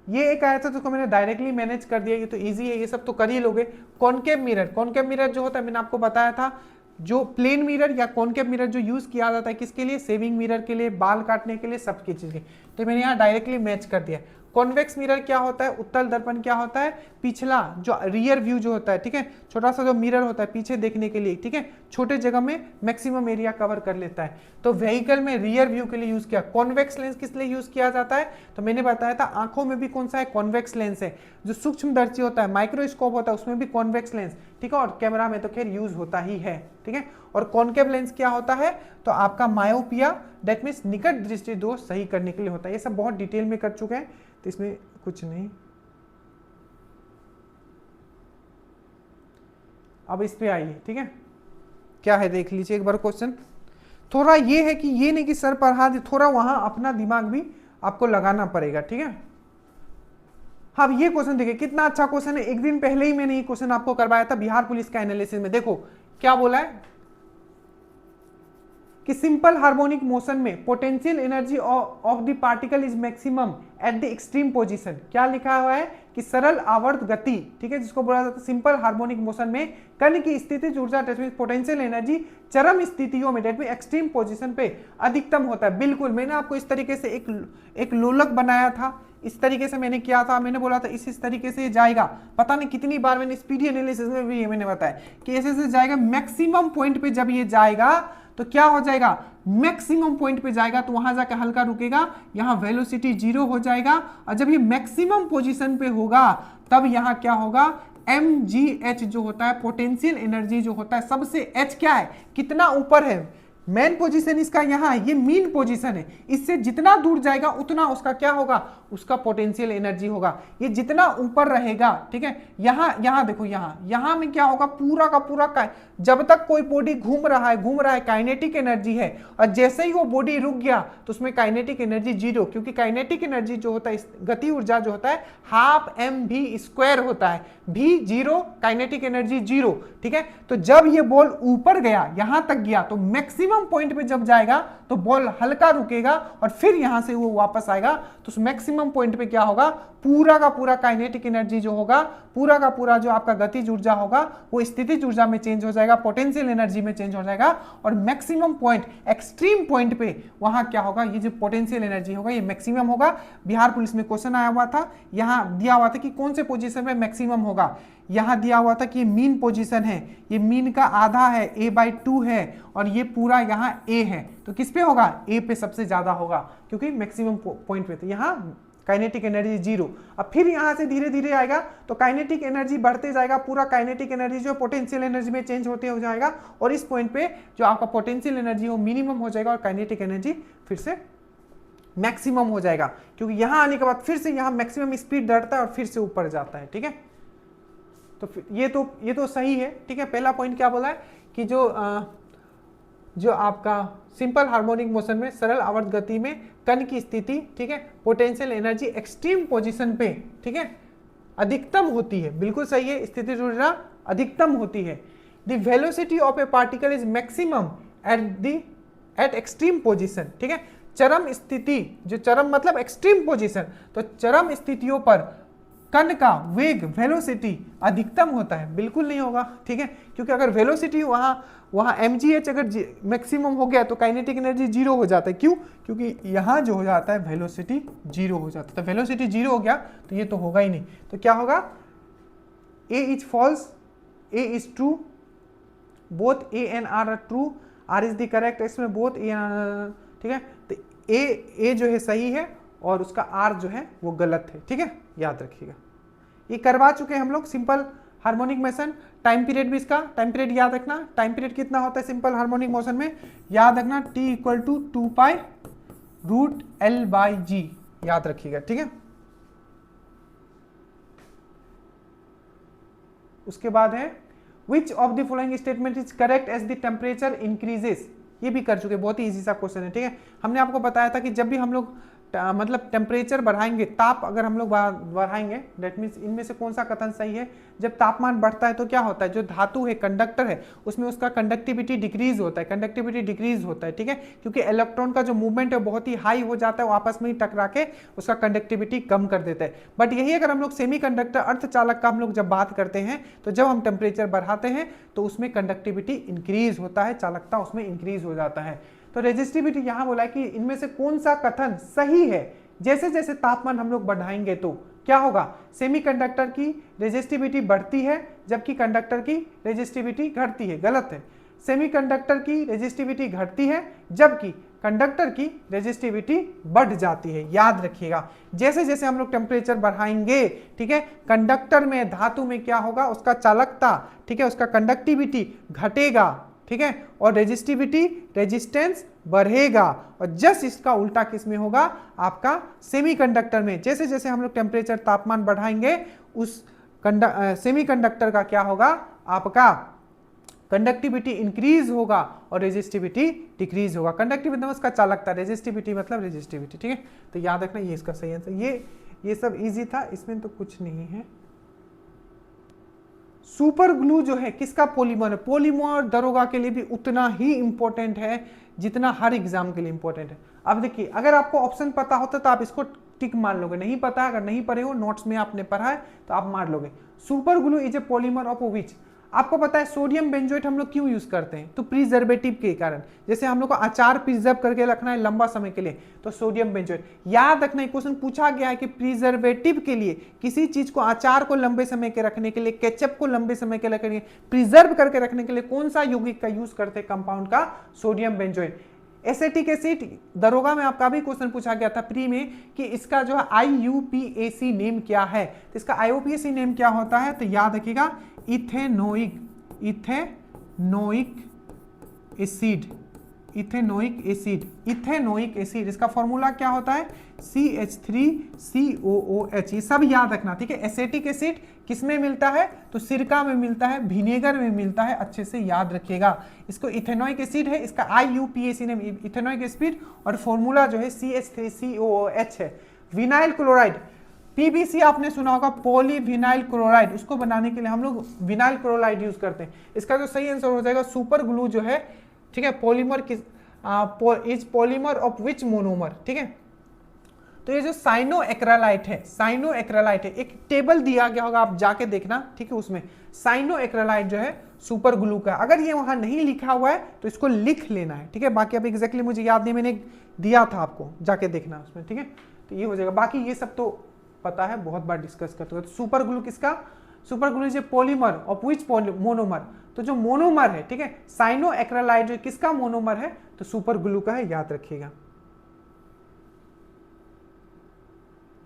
ये एक आया था तो मैंने डायरेक्टली मैनेज कर दिया, ये तो इजी है, ये सब तो कर ही लोगे। कॉनकेव मिरर जो होता है मैंने आपको बताया था, जो प्लेन मिरर या कॉनकेव मिरर जो यूज किया जाता है किसके लिए, सेविंग मिरर के लिए, बाल काटने के लिए, सबकी चीजें, तो मैंने यहाँ डायरेक्टली मैच कर दिया। कॉन्वेक्स मिरर क्या होता है, उत्तल दर्पण क्या होता है, पिछला जो रियर व्यू जो होता है, ठीक है, छोटा सा जो मिरर होता है पीछे देखने के लिए, ठीक है, छोटे जगह में मैक्सिमम एरिया कवर कर लेता है। तो व्हीकल में रियर व्यू के लिए यूज किया। कॉन्वेक्स लेंस किस लिए यूज किया जाता है, तो मैंने बताया था आंखों में भी कौन सा है, कॉन्वेक्स लेंस है। जो सूक्ष्मदर्शी होता है, माइक्रोस्कोप होता है, उसमें भी कॉन्वेक्स लेंस, ठीक है, और कैमरा में तो खैर यूज होता ही है, ठीक है। और कॉनकेव लेंस क्या होता है, तो आपका मायोपिया, दैट मीन्स निकट दृष्टि दोष सही करने के लिए होता है। ये सब बहुत डिटेल में कर चुके हैं, तो इसमें कुछ नहीं। अब इस पे आइए, ठीक है, क्या है देख लीजिए एक बार क्वेश्चन। थोड़ा ये है कि ये नहीं कि सर पढ़ा दे, थोड़ा वहां अपना दिमाग भी आपको लगाना पड़ेगा, ठीक है। हाँ, ये क्वेश्चन देखिए कितना अच्छा क्वेश्चन है। एक दिन पहले ही मैंने ये क्वेश्चन आपको करवाया था बिहार पुलिस का एनालिसिस में। देखो क्या बोला है कि सिंपल हार्मोनिक मोशन में potential energy of the particle is maximum at the extreme position. क्या लिखा हुआ है कि सरल आवर्त गति, ठीक है, जिसको बोला जाता है सिंपल हार्मोनिक मोशन में कण की स्थितिज ऊर्जा पोटेंशियल एनर्जी चरम स्थितियों में, डेट में एक्सट्रीम पोजीशन पे अधिकतम होता है। बिल्कुल, मैंने आपको इस तरीके से एक लोलक बनाया था, इस तरीके से मैंने किया था, मैंने बोला था इस तरीके से जाएगा। पता नहीं कितनी बार मैंने स्पीडी एनालिसिस में भी मैंने बताया कि ऐसे जाएगा, मैक्सिमम पॉइंट पे जब ये जाएगा तो क्या हो जाएगा, मैक्सिमम पॉइंट पे जाएगा तो वहां जाकर हल्का रुकेगा, यहां वेलोसिटी 0 हो जाएगा। और जब ये मैक्सिमम पोजीशन पे होगा तब यहां क्या होगा, mgh जो होता है पोटेंशियल एनर्जी जो होता है, सबसे h क्या है, कितना ऊपर है, मेन पोजीशन इसका यहाँ है, ये मीन पोजीशन है, इससे जितना दूर जाएगा उतना उसका क्या होगा, उसका पोटेंशियल एनर्जी होगा। ये जितना ऊपर रहेगा, ठीक है, यहाँ देखो, यहाँ में क्या होगा, पूरा का पूरा जब तक कोई बॉडी घूम रहा है काइनेटिक एनर्जी है, और जैसे ही वो बॉडी रुक गया तो उसमें काइनेटिक एनर्जी 0, क्योंकि काइनेटिक एनर्जी जो होता है, गति ऊर्जा जो होता है हाफ mv² होता है, v 0, काइनेटिक एनर्जी 0, ठीक है। तो जब ये बॉल ऊपर गया, यहां तक गया, तो मैक्सिमम पॉइंट पे जब जाएगा तो बॉल हल्का रुकेगा और फिर यहां से वो वापस आएगा, तो उस मैक्सिमम पॉइंट पे क्या होगा, पूरा का पूरा काइनेटिक एनर्जी जो होगा, पूरा का पूरा जो आपका गतिज ऊर्जा होगा वो स्थितिज ऊर्जा में चेंज हो जाएगा, पोटेंशियल एनर्जी में चेंज हो जाएगा, और मैक्सिमम पॉइंट, एक्सट्रीम पॉइंट पे वहां क्या होगा, ये जो पोटेंशियल एनर्जी होगा ये मैक्सिमम होगा। बिहार पुलिस में क्वेश्चन आया हुआ था, यहां दिया हुआ था कि कौन से पोजीशन में मैक्सिमम होगा, यहां दिया हुआ था कि मीन पोजीशन है, ये मीन का आधा है, a/2 है, और ये पूरा यहाँ a है, तो किस पे होगा, a पे सबसे ज्यादा होगा, क्योंकि मैक्सिमम पॉइंट पे। तो यहाँ काइनेटिक एनर्जी 0। अब फिर यहाँ से धीरे धीरे आएगा तो काइनेटिक एनर्जी बढ़ते जाएगा, पूरा काइनेटिक एनर्जी जो पोटेंशियल एनर्जी में चेंज होते हो जाएगा, और इस पॉइंट पे जो आपका पोटेंशियल एनर्जी वो मिनिमम हो जाएगा और काइनेटिक एनर्जी फिर से मैक्सिमम हो जाएगा, क्योंकि यहाँ आने के बाद फिर से यहाँ मैक्सिमम स्पीड बढ़ता है और फिर से ऊपर जाता है, ठीक है। तो ये तो सही है, ठीक है। पहला पॉइंट क्या बोला है कि जो आपका सिंपल हार्मोनिक मोशन में सरल आवर्त गति में कण की स्थिति, ठीक है, पोटेंशियल एनर्जी एक्सट्रीम पोजीशन पे, ठीक है, अधिकतम होती है, बिल्कुल सही है, स्थितिज ऊर्जा अधिकतम होती है। The velocity of A particle is maximum eight extreme position, ठीक है। चरम स्थिति, जो चरम मतलब एक्सट्रीम पोजीशन, तो चरम स्थितियों पर कण का वेग, वेलोसिटी अधिकतम होता है, बिल्कुल नहीं होगा, ठीक है, क्योंकि अगर वेलोसिटी वहां mgh अगर मैक्सिमम हो गया तो काइनेटिक एनर्जी 0 हो जाता है। क्यों, क्योंकि यहां जो हो जाता है वेलोसिटी 0 हो जाता है, तो वेलोसिटी 0 हो गया तो ये तो होगा ही नहीं, तो क्या होगा, a is false, a is true, both a and r are true, r is the correct, इसमें बोथ a and r, ठीक है। तो a जो है सही है और उसका r जो है वो गलत है, ठीक है, याद रखिएगा। ये करवा चुके हैं हम लोग simple harmonic motion. Time period भी, इसका टाइम पीरियड याद रखना, टाइम पीरियड कितना होता है सिंपल हार्मोनिक मोशन में, याद रखना t = 2π√L/g, याद रखिएगा, ठीक है। उसके बाद है which of the following statement is correct as the temperature increases, ये भी कर चुके, बहुत ही इजी सा क्वेश्चन है, ठीक है। हमने आपको बताया था कि जब भी हम लोग मतलब टेम्परेचर बढ़ाएंगे, ताप अगर हम लोग बढ़ाएंगे, दैट मीन्स इनमें से कौन सा कथन सही है, जब तापमान बढ़ता है तो क्या होता है, जो धातु है, कंडक्टर है, उसमें उसका कंडक्टिविटी डिक्रीज होता है, कंडक्टिविटी डिक्रीज होता है, ठीक है, क्योंकि इलेक्ट्रॉन का जो मूवमेंट है बहुत ही हाई हो जाता है, वो आपस में ही टकरा के उसका कंडक्टिविटी कम कर देता है। बट यही अगर हम लोग सेमीकंडक्टर अर्धचालक का हम लोग जब बात करते हैं, तो जब हम टेम्परेचर बढ़ाते हैं तो उसमें कंडक्टिविटी इंक्रीज होता है, चालकता उसमें इंक्रीज हो जाता है। तो रेजिस्टिविटी यहां बोला है कि इनमें से कौन सा कथन सही है, जैसे जैसे तापमान हम लोग बढ़ाएंगे तो क्या होगा, सेमीकंडक्टर की रेजिस्टिविटी बढ़ती है जबकि कंडक्टर की रेजिस्टिविटी घटती है, गलत है। सेमीकंडक्टर की रेजिस्टिविटी घटती है जबकि कंडक्टर की रेजिस्टिविटी बढ़ जाती है, याद रखिएगा। जैसे जैसे हम लोग टेम्परेचर बढ़ाएंगे, ठीक है, कंडक्टर में, धातु में क्या होगा, उसका चालकता, ठीक है, उसका कंडक्टिविटी घटेगा, ठीक है, और रेजिस्टिविटी, रेजिस्टेंस बढ़ेगा। और जस्ट इसका उल्टा किस में होगा, आपका सेमीकंडक्टर में। जैसे जैसे हम लोग टेम्परेचर, तापमान बढ़ाएंगे, उस सेमीकंडक्टर का क्या होगा, आपका कंडक्टिविटी इंक्रीज होगा और रेजिस्टिविटी डिक्रीज होगा। कंडक्टिविटी मतलब उसका चालकता, रेजिस्टिविटी मतलब रेजिस्टिविटी, ठीक है। तो याद रखना ये इसका सही आंसर। ये सब इजी था, इसमें तो कुछ नहीं है। सुपर ग्लू जो है किसका पॉलीमर है? पॉलीमर दरोगा के लिए भी उतना ही इंपॉर्टेंट है जितना हर एग्जाम के लिए इंपॉर्टेंट है। अब देखिए, अगर आपको ऑप्शन पता होता तो आप इसको टिक मार लोगे, नहीं पता है, अगर नहीं पढ़े हो, नोट्स में आपने पढ़ा है तो आप मार लोगे। Super glue is a polymer of which? आपको पता है सोडियम बेंजोएट हम लोग क्यों यूज करते हैं? तो प्रिजर्वेटिव के कारण। जैसे हम लोग को अचार प्रिजर्व करके रखना है लंबा समय के लिए, तो सोडियम बेंजोएट। याद रखना, क्वेश्चन पूछा गया है कि प्रिजर्वेटिव के लिए, किसी चीज को, अचार को लंबे समय के रखने के लिए, केचप को लंबे समय के रखने, प्रिजर्व करके रखने के लिए कौन सा यौगिक का यूज करते हैं? कंपाउंड का सोडियम बेंजोएट। एसिटिक एसिड, दरोगा में आपका भी क्वेश्चन पूछा गया था प्री में कि इसका जो है IUPAC नेम क्या है? तो इसका IUPAC नेम क्या होता है? तो याद रखिएगा, ethanoic acid. Ethanoic acid, ethanoic acid, इसका फॉर्मूला क्या होता है? CH3COOH। ये सब याद रखना, ठीक है। एसिटिक एसिड किस में मिलता है? तो सिरका में मिलता है, विनेगर में मिलता है, अच्छे से याद रखिएगा। इसको इथेनोइक एसिड है, इसका IUPAC नेम इथेनोइक एसिड, और फॉर्मूला जो है CH3COOH है। विनाइल क्लोराइड, PVC आपने सुना होगा, पॉलीविनाइल क्लोराइड, उसको बनाने के लिए हम लोग विनाइल क्लोराइड यूज करते हैं। इसका जो सही आंसर हो जाएगा सुपर ग्लू जो है, ठीक है। पॉलीमर किस is polymer of which monomer, ठीक है। तो ये जो साइनो एक्रेलाइट है, साइनो एक्रेलाइट है, एक टेबल दिया गया होगा, आप जाके देखना, ठीक है। उसमें साइनो एक्रेलाइट जो है सुपर ग्लू का, अगर ये वहां नहीं लिखा हुआ है तो इसको लिख लेना है, ठीक है। बाकी अब एग्जैक्टली मुझे याद नहीं, मैंने दिया था आपको, जाके देखना उसमें, ठीक है। तो ये हो जाएगा, बाकी ये सब तो पता है, बहुत बार डिस्कस करते हैं। तो सुपर ग्लू किसका? Super glue is a polymer of which monomer? तो जो मोनोमर है, ठीक है, साइनो एक्रेलाइट जो किसका मोनोमर है? तो सुपर ग्लू का है, याद रखिएगा।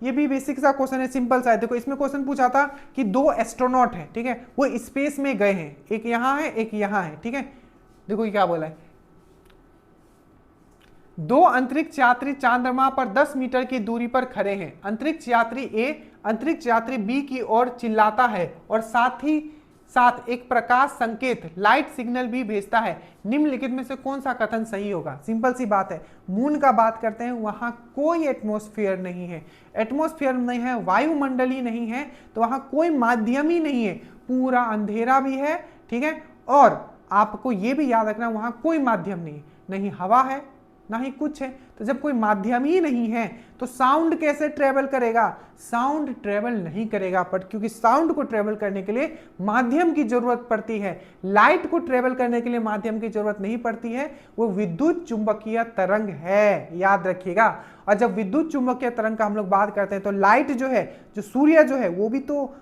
ये भी बेसिक सा क्वेश्चन है, सिंपल सा है। देखो इसमें क्वेश्चन पूछा था कि दो एस्ट्रोनॉट है, ठीक है, वो स्पेस में गए हैं, एक यहां है एक यहां है, ठीक है। देखो ये क्या बोला है, दो अंतरिक्ष यात्री चंद्रमा पर 10 मीटर की दूरी पर खड़े हैं। अंतरिक्ष यात्री ए अंतरिक्ष यात्री बी की ओर चिल्लाता है और साथ ही साथ एक प्रकाश संकेत लाइट सिग्नल भी भेजता है। निम्नलिखित में से कौन सा कथन सही होगा? सिंपल सी बात है, मून का बात करते हैं, वहां कोई एटमॉस्फेयर नहीं है, एटमॉस्फेयर नहीं है, वायुमंडल ही नहीं है, तो वहां कोई माध्यम ही नहीं है, पूरा अंधेरा भी है, ठीक है। और आपको यह भी याद रखना, वहां कोई माध्यम नहीं, नहीं हवा है ना ही कुछ है। तो जब कोई माध्यम ही नहीं है तो साउंड कैसे ट्रेवल करेगा? साउंड ट्रेवल नहीं करेगा, बट क्योंकि साउंड को ट्रेवल करने के लिए माध्यम की जरूरत पड़ती है, लाइट को ट्रेवल करने के लिए माध्यम की जरूरत नहीं पड़ती है, वो विद्युत चुंबकीय तरंग है, याद रखिएगा। और जब विद्युत चुंबकीय तरंग का हम लोग बात करते हैं तो लाइट जो है, जो सूर्य जो है, वो भी तो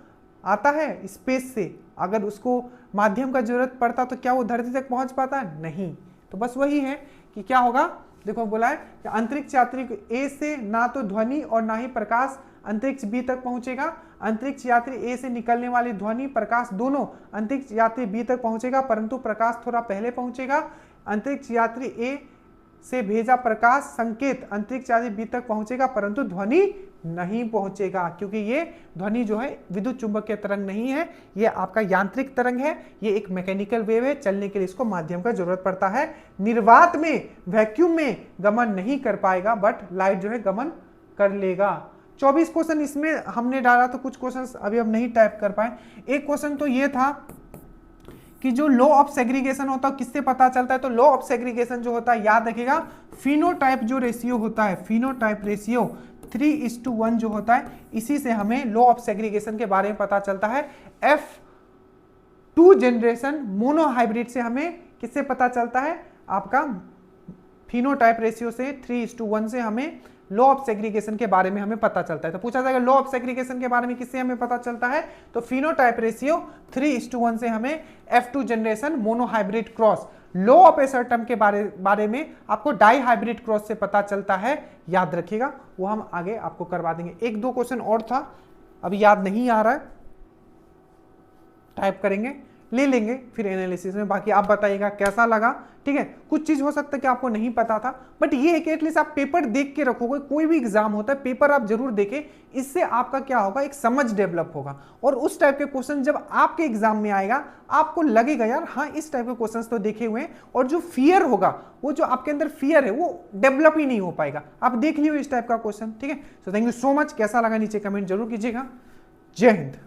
आता है स्पेस से, अगर उसको माध्यम का जरूरत पड़ता तो क्या वो धरती तक पहुंच पाता? नहीं। तो बस वही है कि क्या होगा, देखो बोला है कि अंतरिक्ष यात्री ए से ना तो ध्वनि और ना ही प्रकाश अंतरिक्ष बी तक पहुंचेगा। अंतरिक्ष यात्री ए से निकलने वाली ध्वनि प्रकाश दोनों अंतरिक्ष यात्री बी तक पहुंचेगा, परंतु प्रकाश थोड़ा पहले पहुंचेगा। अंतरिक्ष यात्री ए से भेजा प्रकाश संकेत अंतरिक्ष यात्री बी तक पहुंचेगा, परंतु ध्वनि नहीं पहुंचेगा, क्योंकि ये ध्वनि जो है विद्युत चुंबकीय तरंग नहीं है, ये आपका यांत्रिक तरंग है, ये एक मैकेनिकल वेव है, चलने के लिए इसको माध्यम का जरूरत पड़ता है। निर्वात में, वैक्यूम में गमन नहीं कर पाएगा, बट लाइट जो है गमन कर लेगा। 24 क्वेश्चन इसमें हमने डाला, तो कुछ क्वेश्चन अभी हम नहीं टाइप कर पाए। एक क्वेश्चन तो ये था कि जो लॉ ऑफ सेग्रीगेशन होता है किससे पता चलता है? तो लॉ ऑफ सेग्रीगेशन जो होता है, याद रखिएगा, फिनोटाइप जो रेशियो होता है, फिनोटाइप रेशियो 3:1 जो होता है, इसी से हमें लॉ ऑफ सेग्रीगेशन के बारे में पता चलता है। F2 जनरेशन मोनोहाइब्रिड से हमें किससे पता चलता है? आपका फिनोटाइप रेशियो से 3:1 से हमें लॉ ऑफ सेग्रीगेशन के बारे में हमें पता चलता है। तो पूछा जाएगा लॉ ऑफ सेग्रीगेशन के बारे में किससे हमें पता चलता है? तो फिनोटाइप रेशियो 3:1 से हमें F2 generation monohybrid cross, law of assortment के बारे में आपको डाई हाइब्रिड क्रॉस से पता चलता है, याद रखिएगा, वो हम आगे आपको करवा देंगे। एक दो क्वेश्चन और था, अभी याद नहीं आ रहा है, टाइप करेंगे। ले लेंगे फिर एनालिसिस में। बाकी आप बताइएगा कैसा लगा, ठीक है। कुछ चीज हो सकता है कि आपको नहीं पता था, बट ये है कि एटलीस्ट आप पेपर देख के रखोगे। कोई भी एग्जाम होता है पेपर आप जरूर देखें, इससे आपका क्या होगा, एक समझ डेवलप होगा। और उस टाइप के क्वेश्चन जब आपके एग्जाम में आएगा आपको लगेगा यार हाँ इस टाइप के क्वेश्चन तो देखे हुए हैं, और जो फियर होगा, वो जो आपके अंदर फियर है वो डेवलप ही नहीं हो पाएगा। आप देख लियो इस टाइप का क्वेश्चन, ठीक है। So thank you so much. कैसा लगा नीचे कमेंट जरूर कीजिएगा। जय हिंद।